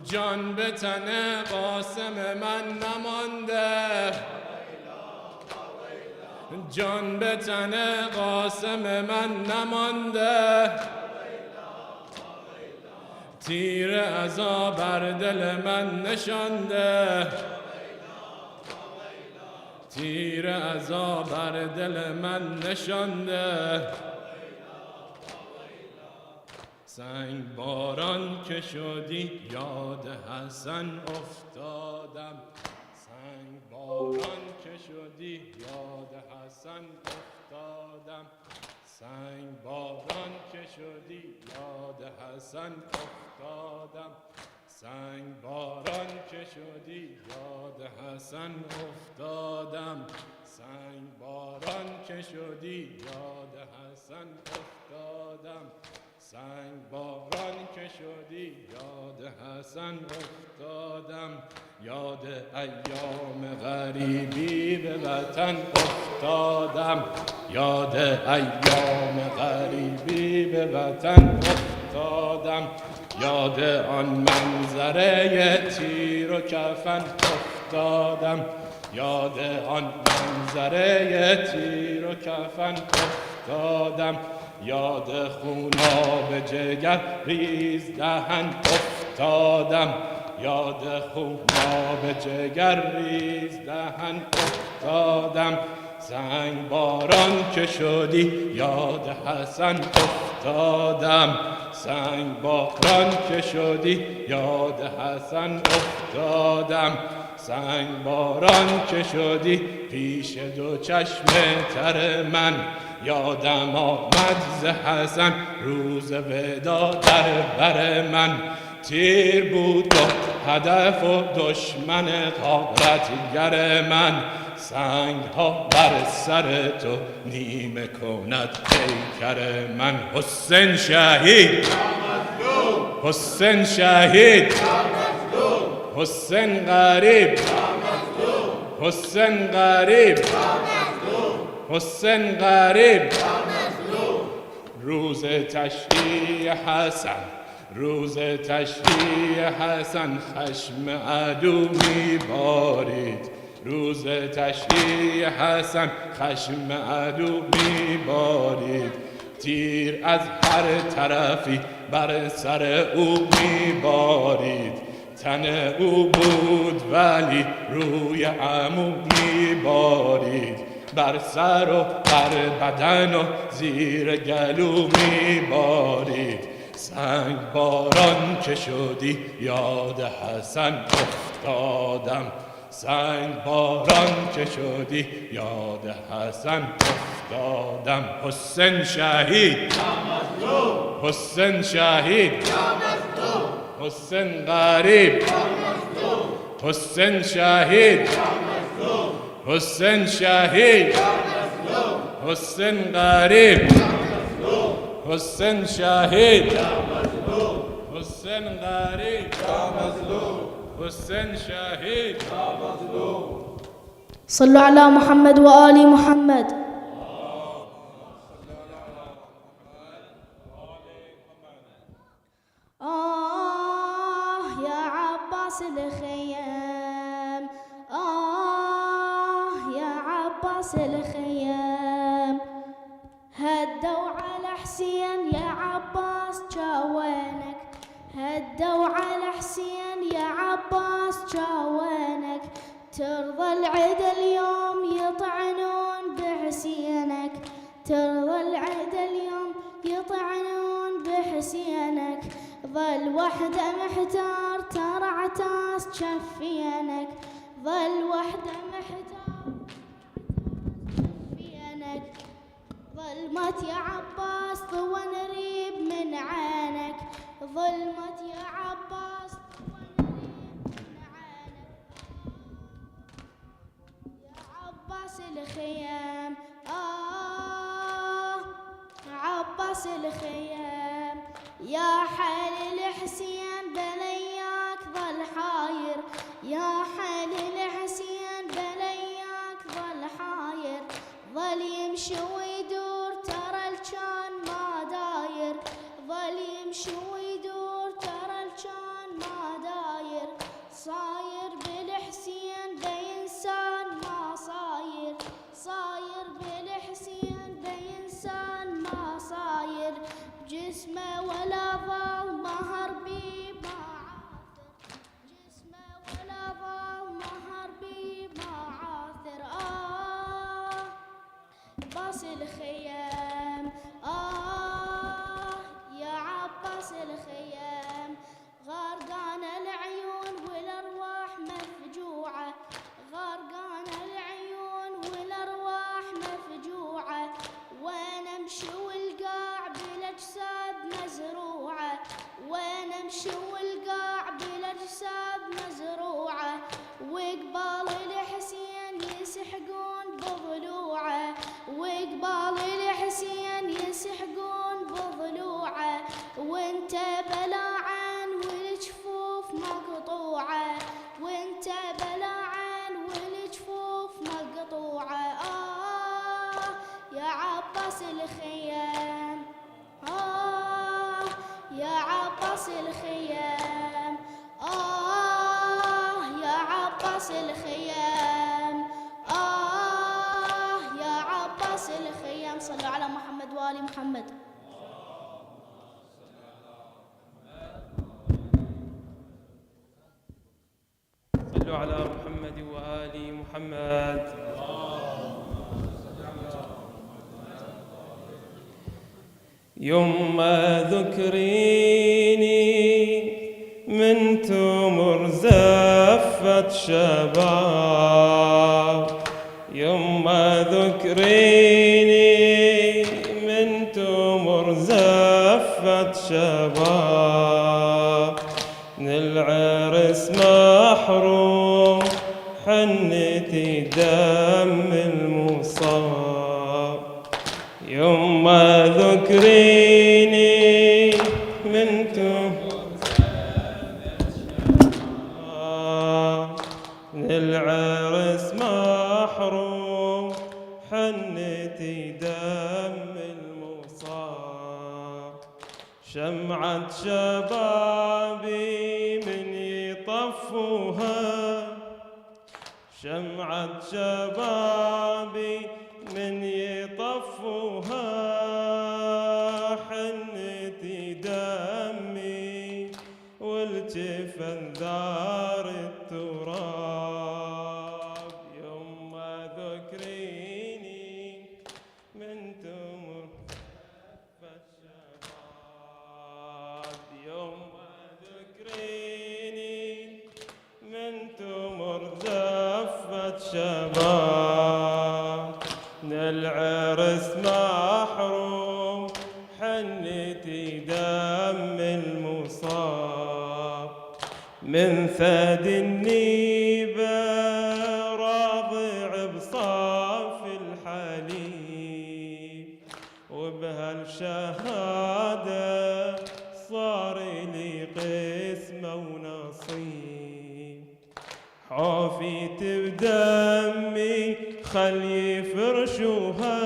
Speaker 3: جان به تن قاسم من نمانده جان به تن قاسم من نمانده تیر عزا بر دل من نشانده تیر عزا بر دل من نشانده سنگ باران که شدی یاد حسن افتادم سنگ باران که شدی یاد حسن افتادم سنگ باران که شدی یاد حسن افتادم سنگ باران که شدی یاد حسن افتادم سنگ باران که شدی یاد حسن افتادم سنگ باران که شدی یاد حسن افتادم یاد ایام غریبی به وطن افتادم یاد ایام غریبی به وطن افتادم یاد آن منظره تیر و کفن افتادم یاد آن منظره تیر و کفن افتادم یاد خوناب جگر ریز دهن افتادم یاد خوناب جگر ریز دهن افتادم سنگ باران که شدی یاد حسن افتادم سنگ باران که شدی یاد حسن افتادم سنگ باران که شدی پیش دو چشم تر من یادم آمد ز حسن روز ودا در بر من تیر بود و هدف و دشمن غارتگر من سنگ ها بر سر تو نیمه کند پیکر من حسین شهید حسین شهید حسین غریب حسین غریب حسین غریب روز تشریع حسن روز تشریع حسن خشم عدو میبارید روز تشریع حسن خشم عدو میبارید تیر از هر طرفی بر سر او میبارید تن او بود ولی روی عمو میبارید بر سر و بر بدن و زیر گلو میبارید سنگ باران که شدی یاد حسن افتادم سنگ باران که شدی یاد حسن افتادم حسین شهید حسین شهید حسین غریب حسین شهید حسین شهید حسین غریب حسین شهید حسین غریب حسین شهید
Speaker 7: صلوا على محمد وآل محمد يا عباس الخيام يا عباس الخيام هدوا على حسين يا عباس جاوينك هدوا على حسين يا عباس جاوينك ترضى العيد اليوم يطعنون بحسينك ترضى العيد اليوم يطعنون بحسينك ظل وحده محتار ترى عتاس شفينك ظل وحده محتار شفينك ظلمت يا عباس ضوى نريب من عينك، ظلمت يا عباس ضوى نريب من عينك. يا عباس الخيام عباس الخيام، يا حال الحسين بلياك ظل حاير، يا حال الحسين بلياك ظل حاير، ظل يمشي ويدور ترى الجان ما داير، ظل يمشي ويدور ترى الجان ما داير، صاير بالحسين بإنسان ما صاير، صاير بالحسين بإنسان ما صاير، جسمه ولا ظل مهر بي ما عاثر، جسمه ولا ظل مهر بي ما عاثر. عباس الخيام يا عباس الخيام، غرقان العيون والارواح مفجوعه، غرقان العيون والارواح مفجوعه، وين امشي والقاع بالاجساد مزروعه، وين امشي والقاع بالاجساد مزروعه، وقبال الحسين يسحقون بضلوعه، وقبال الحسين يسحقون بضلوعه، وانت بلاعن والجفوف مقطوعه، وانت بلاعن والجفوف مقطوعه. يا عباس الخيام يا عباس الخيام يا عباس الخيام يا عباس الخيام. صلوا على محمد وآل محمد.
Speaker 8: صلوا على محمد وآل محمد. يما ذكريني من تمر زفت شباب، يما ذكريني من تمر زفت شباب، من العرس محروم حنتي دم المصاب، يما ذكريني من تمر من العرس محروم حنتي دم المصاب، شمعة شبابي من يطفوها، شمعة شبابي من يطفوها، حنتي دمي والجفن دار التراب، يما ذكريني من تمر زفت شباب، يما ذكريني من تمر زفت شباب، من العرس محروم حنتي دم المصاب، من ثدي النيبة راضع بصاف الحليب، وبهالشهادة صار لي قسمة ونصيب، حوفيت بدمي خل يفرشوها،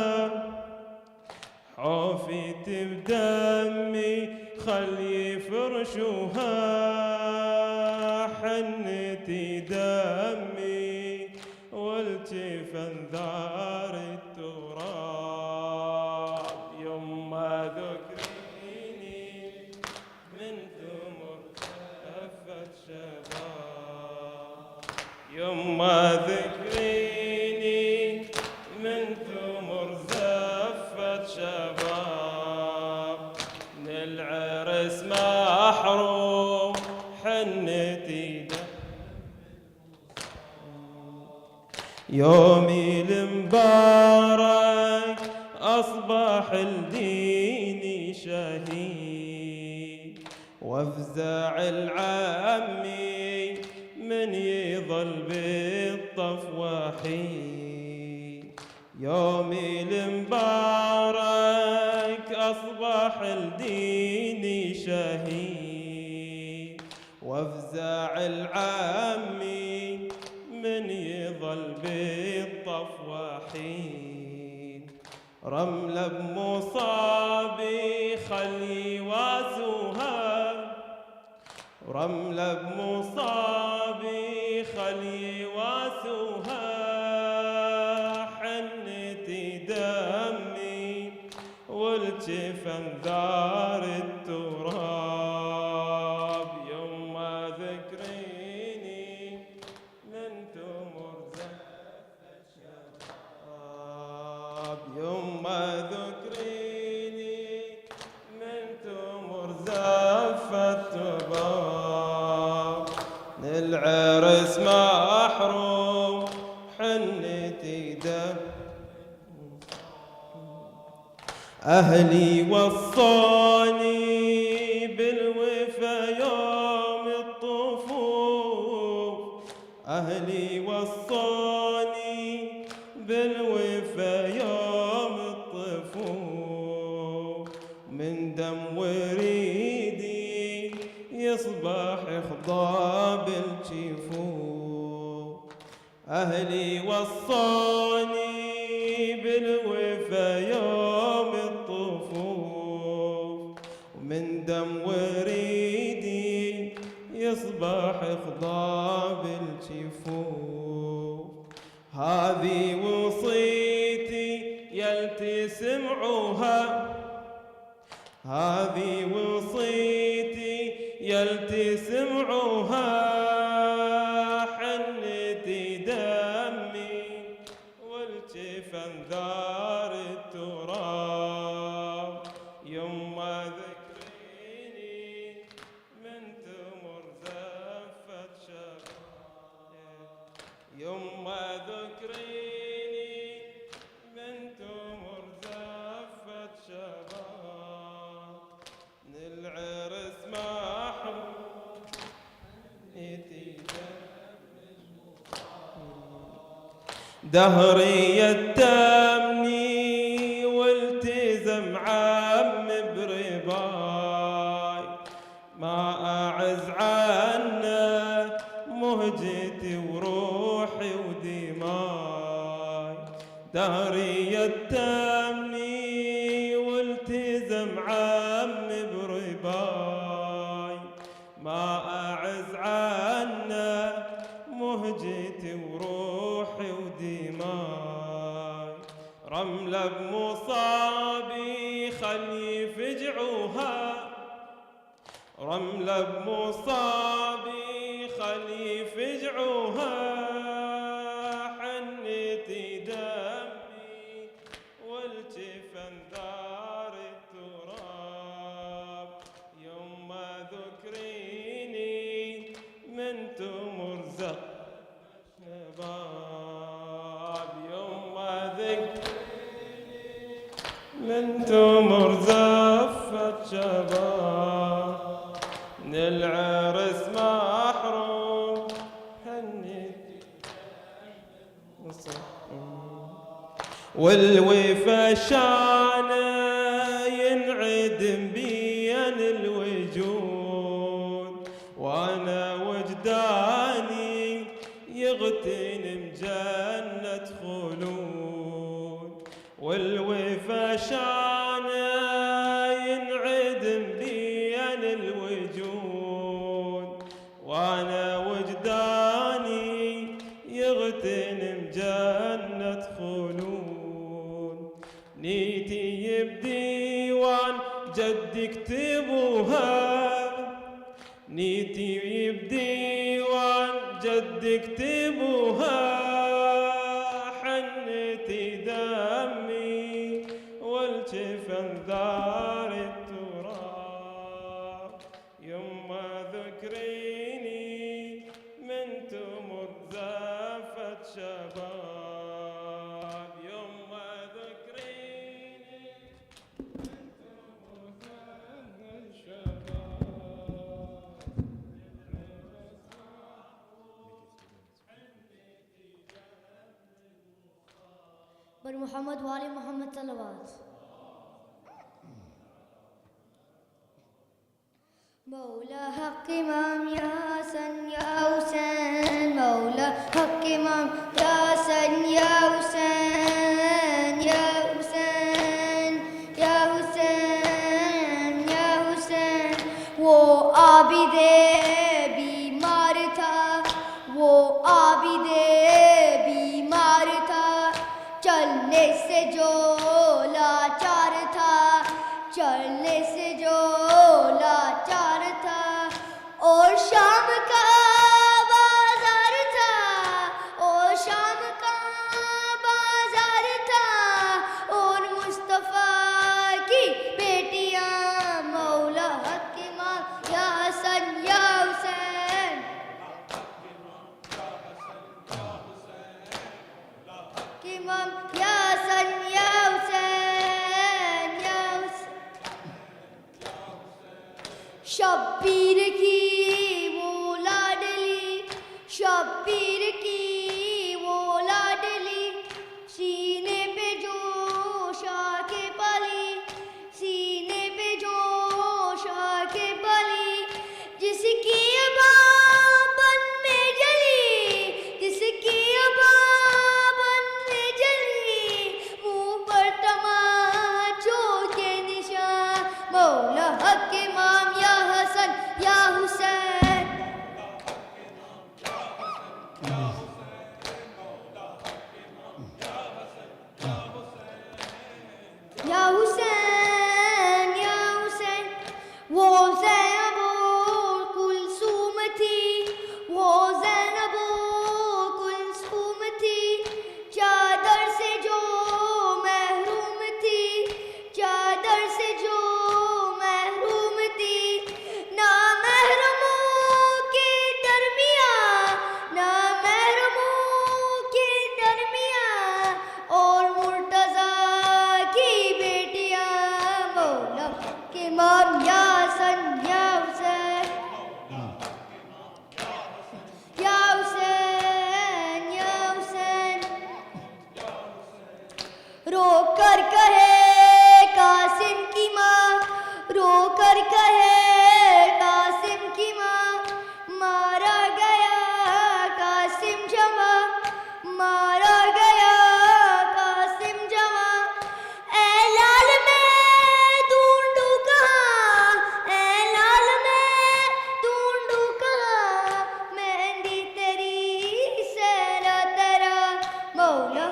Speaker 8: حوفيت بدمي خل يفرشوها، حنتي دمي والجفن دار التراب، يما ذكريني من تمر زفت شباب، يما ذكريني من تمر زفت شباب، من العرس محروم حنتي يومي المبارك أصبح الدين شهيد، وافزع العمي من يظل بالطف وحيد. يومي المبارك أصبح الدين شهيد، وافزع العمي من يظل بالطف وحيد. رملة بمصابي خلي واسوها، رملة بمصابي خلي واسوها. حنتي دمي والجفن ذار التراب، يوم ما ذكريني من تمر زفت شباب، يوم ما ذكريني من تمر زفت تراب. العرس محروم حنتي دم، أهلي وصاني بالوفا يوم الطفوف، أهلي وصاني بالوفا يوم الطفوف. من دم وريدي يصبح خضاب الجفوف، أهلي وصاني بالوفا يوم الطفوف. ومن دم وريدي يصبح خضاب الجفوف. هذه وصيتي يلتي سمعوها، هذه وصيتي يلتي سمعوها. حنتي دمي والجفن ذار التراب، يوم ما ذكريني من تمر زفت شباب، يوم ما ذكريني من تمر زفت شباب. العرس محروم دهري يتمني والتزم عم برباي، ما أعز عنه مهجتي وروحي ودماي. دهري يتمني والتزم عم برباي، ما أعز عنه مهجتي وروحي ودماي. رملة بمصابي خلي يفجعوها، رملة بمصابي خلي يفجعوها. حنتي دمي والجفن ذار التراب، يوم ما ذكريني من تمر زفت شباب، يوم ما ذكريني من تمر زفت شباب. من العرس محروم حنتي والوفا شانه ينعدم بين الوجود، وانا وجداني يغتنم جنة خلود. والوفا شانه ينعدم بين الوجود، وانا وجداني يغتنم جنة خلود. نيتي بديوان جدي اكتبوها، نيتي بديوان جدي اكتبوها. حنتي دمي والجفن ذار التراب، يوم ما ذكريني من تمر زفت شباب، يوم ما ذكريني
Speaker 7: محمد وآل محمد صلوات. مولا حق امام یا حسن یا حسین، مولا حق امام یا حسن یا حسین، یا حسین یا حسین یا حسین. وہ عابد بیمار تھا، وہ عابد بیمار تھا، چلنے سے جو لاچار تھا، چلنے سے جو لاچار تھا. اور شام کا بازار تھا، اور شام کا بازار تھا، اور مصطفیٰ کی بیٹیاں مولا حق امام یا حسن یا حسین. امام یا حسن یا حسین یا حسین. شبیر کی وہ لاڈلی، شبیر کی وہ لاڈلی، سینے پہ جو شاہ کے پلی، سینے پہ جو شاہ کے پلی، جس کی بن میں جلی، جس کی بن میں جلی، منہ پر تماچوں کے نشان مولا حق امام یا حسن یا حسین. یا حسین یا حسین. وہ زینب و کلثوم تھی، وہ زینب و کلثوم تھی، چادر سے جو محروم تھی، چادر سے جو محروم تھی. نامحرموں کے درمیان، نامحرموں کے درمیان، اور مرتضیٰ کی بیٹیاں مولا کے امام یا حسن یا حسین، یا حسین یا حسین. رو کر کہے قاسم کی ماں، رو کر کہے قاسم کی ماں، مارا گیا قاسم جواں، مارا گیا قاسم جواں. اے لال میں ڈھونڈوں کہاں، اے لال میں ڈھونڈوں کہاں، مہندی تیری سیرا تیرا مولا.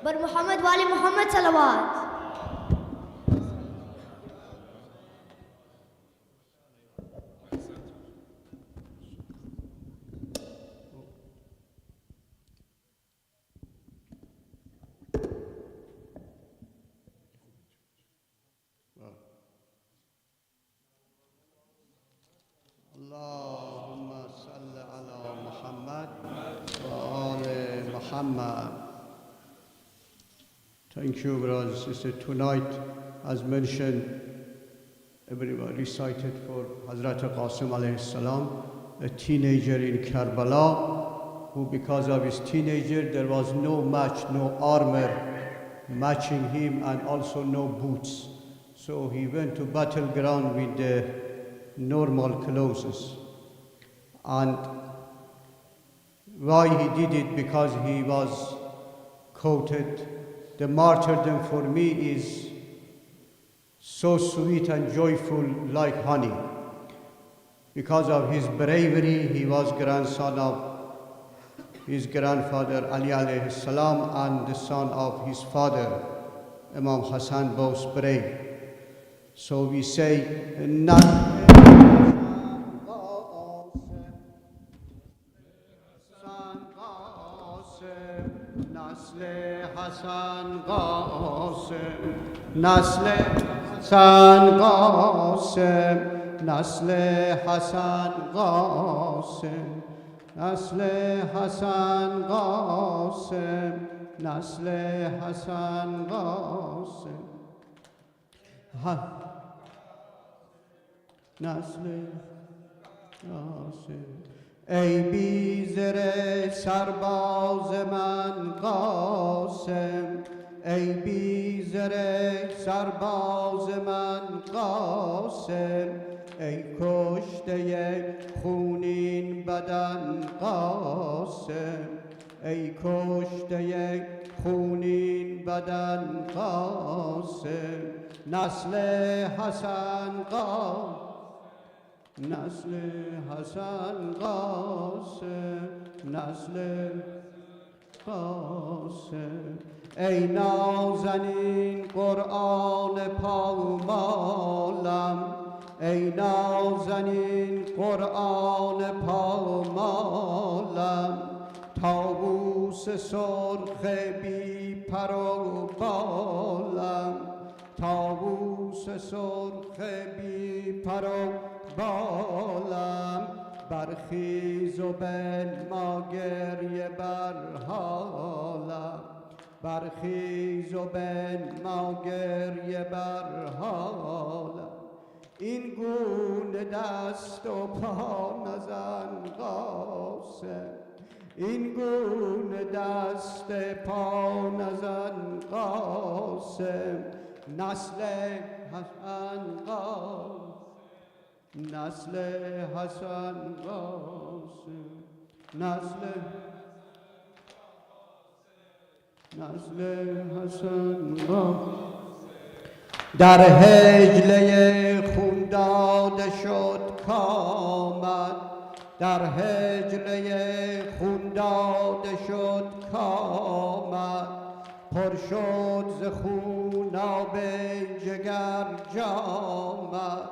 Speaker 7: بر محمد وآل محمد صلوات.
Speaker 5: اللهم صل على محمد وآل Muhammad. Thank you, brothers and sisters. Tonight, as mentioned, everyone recited for Hazrat Qasim alayhi salam, a teenager in Karbala, who because of his teenager, there was no match, no armor matching him, and also no boots. So he went to battleground with the normal clothes. And why he did it? Because he was quoted, the martyrdom for me is so sweet and joyful like honey. Because of his bravery, he was grandson of his grandfather Ali alayhi salam and the son of his father Imam Hassan, both brave. So we say, Hassan Qasim, Nasle Hassan Qasim, Nasle Hassan Qasim, Nasle Hassan Qasim, Nasle Hassan Qasim. نسل قاسم ای بیزر سرباز من قاسم ای بیزر سرباز من قاسم ای کشته خونین بدن قاسم ای کشته خونین بدن قاسم نسل حسن قاسم نسل حسن قاسم نسل قاسم ای نازنین قرآن پامالم ای نازنین قرآن پامالم طاووس سرخ بی پر و بالم طاووس سرخ بی پر و بالم برخیز و بنما گریه بر حالم برخیز و بنما گریه بر حالم این گونه دست و پا نزن قاسم این گونه دست پا نزن قاسم نسل حسن قاسم نسل حسن قاسم نسل حسن قاسم در هجله خون داده شد کامد در هجله خون داده شد کامد پر شد ز خون آب جگر جامد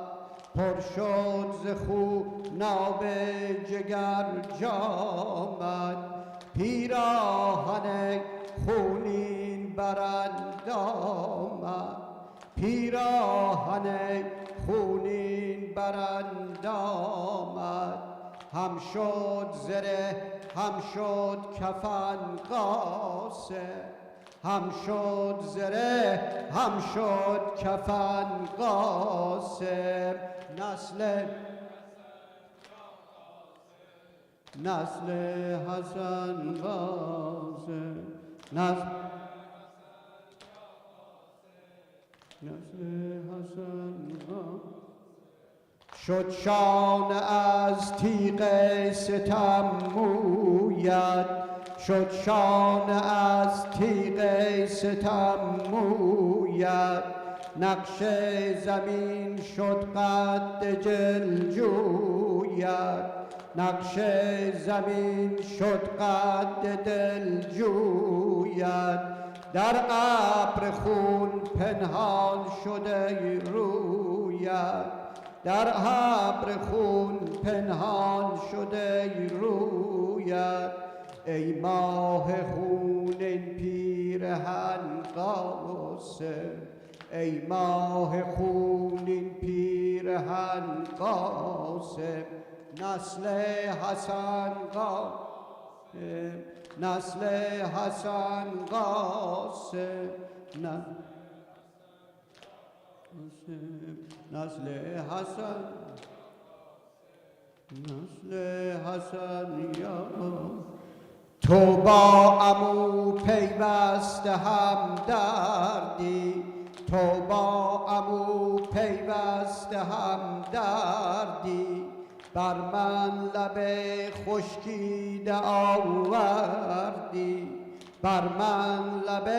Speaker 5: پر شد ز خون آب جگر جامد پیراهن خونین براندامد پیراهن خونین براندامد هم شد زره هم شد کفن قاسم هم شد زره هم شد کفن قاسم نسل حسن قاسم نسل حسن قاسم شد شانه از تیغ ستم مویت شد شانه از تیغ ستم مویت نقش زمین شد قد جلجویت نقش زمین شد قد دلجویت در ابر خون پنهان شده رویت در ابر خون پنهان شده رویت ای ماه خونین پیرهن قاسم ای ماه خونین پیرهن قاسم نسل حسن قاسم نسل حسن قاسم نسل حسن نسل حسن یا تو با عمو پیوسته هم دردی تو با عمو پیوسته هم دردی بر من لب خشکیده آوردی بر من لب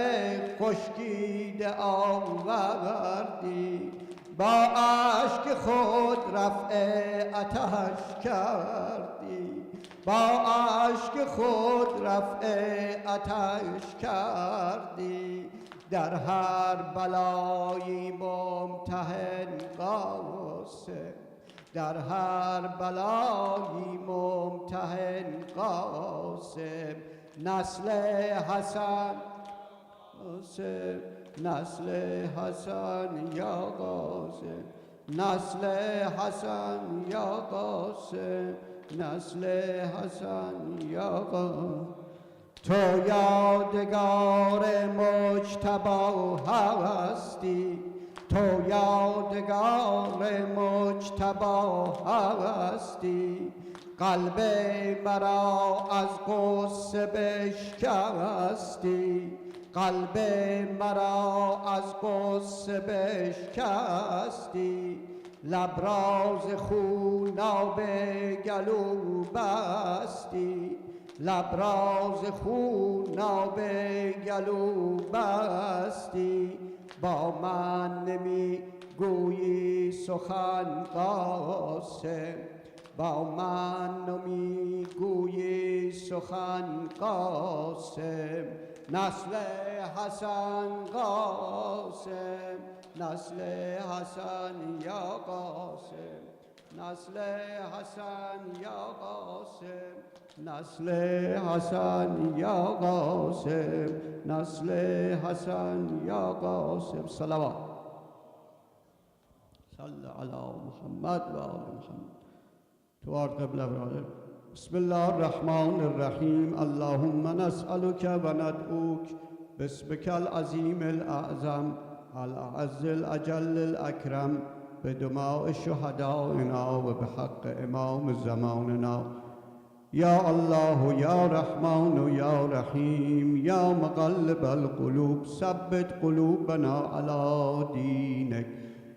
Speaker 5: خشکیده آوردی با اشک خود رفع آتش کردی با اشک خود رفع آتش کردی در هر بلایی ممتحن قاسم در هر بلایی ممتحن قاسم نسل حسن قاسم نسل حسن یا قاسم نسل حسن یا قاسم نسل حسن یا قاسم تو یادگار مجتبی هستی تو یادگار مجتبی هستی قلب مرا از غصه بشکستی قلب مرا از غصه بشکستی لبراز خونابه گلو بستی لبراز خونابه گلو بستی با من نمی گویی سخن قاسم با من نمی گویی سخن قاسم نسل حسن قاسم نسل حسن یا قاسم نسل حسن یا قاسم نسل حسن یا قاسم نسل حسن یا قاسم صلوات صل علی محمد و آل محمد توار قبل برادر بسم الله الرحمن الرحیم اللهم نسألك و ندعوك باسمك العظیم الاعظم الأعز الأجل الأكرم بدماء شهدائنا وبحق إمام زماننا يا الله يا رحمن يا رحيم يا مقلب القلوب ثبت قلوبنا على دينك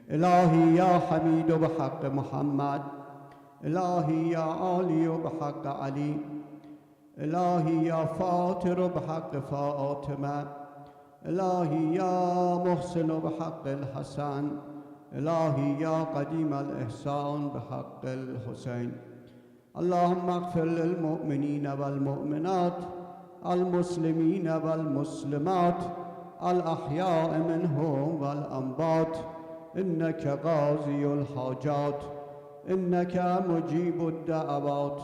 Speaker 5: إلهي يا حميد بحق محمد إلهي يا عالي بحق علي إلهي يا فاطر بحق فاطمة إلهي يا محسن بحق الحسن إلهي يا قديم الإحسان بحق الحسين اللهم اغفر للمؤمنين والمؤمنات المسلمين والمسلمات الأحياء منهم والأموات إنك قاضي الحاجات إنك مجيب الدعوات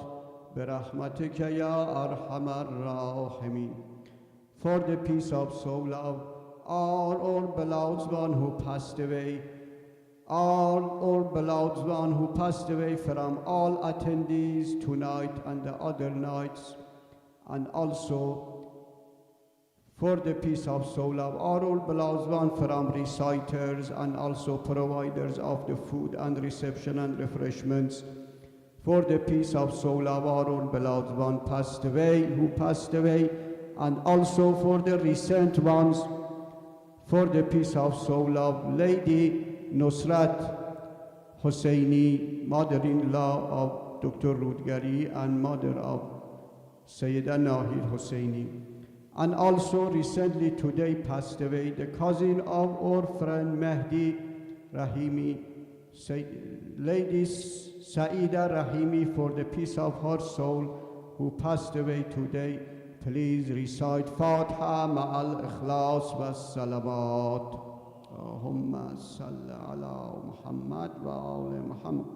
Speaker 5: برحمتك يا أرحم الراحمين. For the peace of soul of all our beloved one who passed away, all our beloved one who passed away from all attendees tonight and the other nights, and also for the peace of soul of all our beloved one from reciters and also providers of the food and reception and refreshments, for the peace of soul of all our beloved one passed away, who passed away, and also for the recent ones, for the peace of soul of Lady Nusrat Hosseini, mother-in-law of Dr. Rudgari and mother of Sayyida Nahid Hosseini. And also recently today passed away the cousin of our friend Mehdi Rahimi, Lady Saida Rahimi, for the peace of her soul, who passed away today. Please recite Fatiha ma'al ikhlas wa salamat. Allahumma salli ala Muhammad wa ala Muhammad.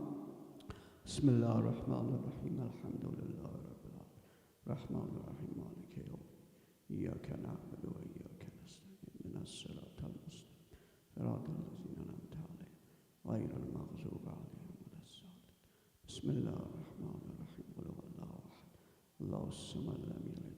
Speaker 5: Bismillah ar-Rahman ar-Rahim. Alhamdulillah Rabbil Alamin. Rahman ar-Rahim. Maliki yawm. إياك نعبد وإياك نستعين من الصراط المستقيم صراط الذين أنعمت عليهم غير المغضوب عليهم ولا الضالين. بسم الله الرحمن الرحيم قل هو الله أحد الله الصمد لم يلد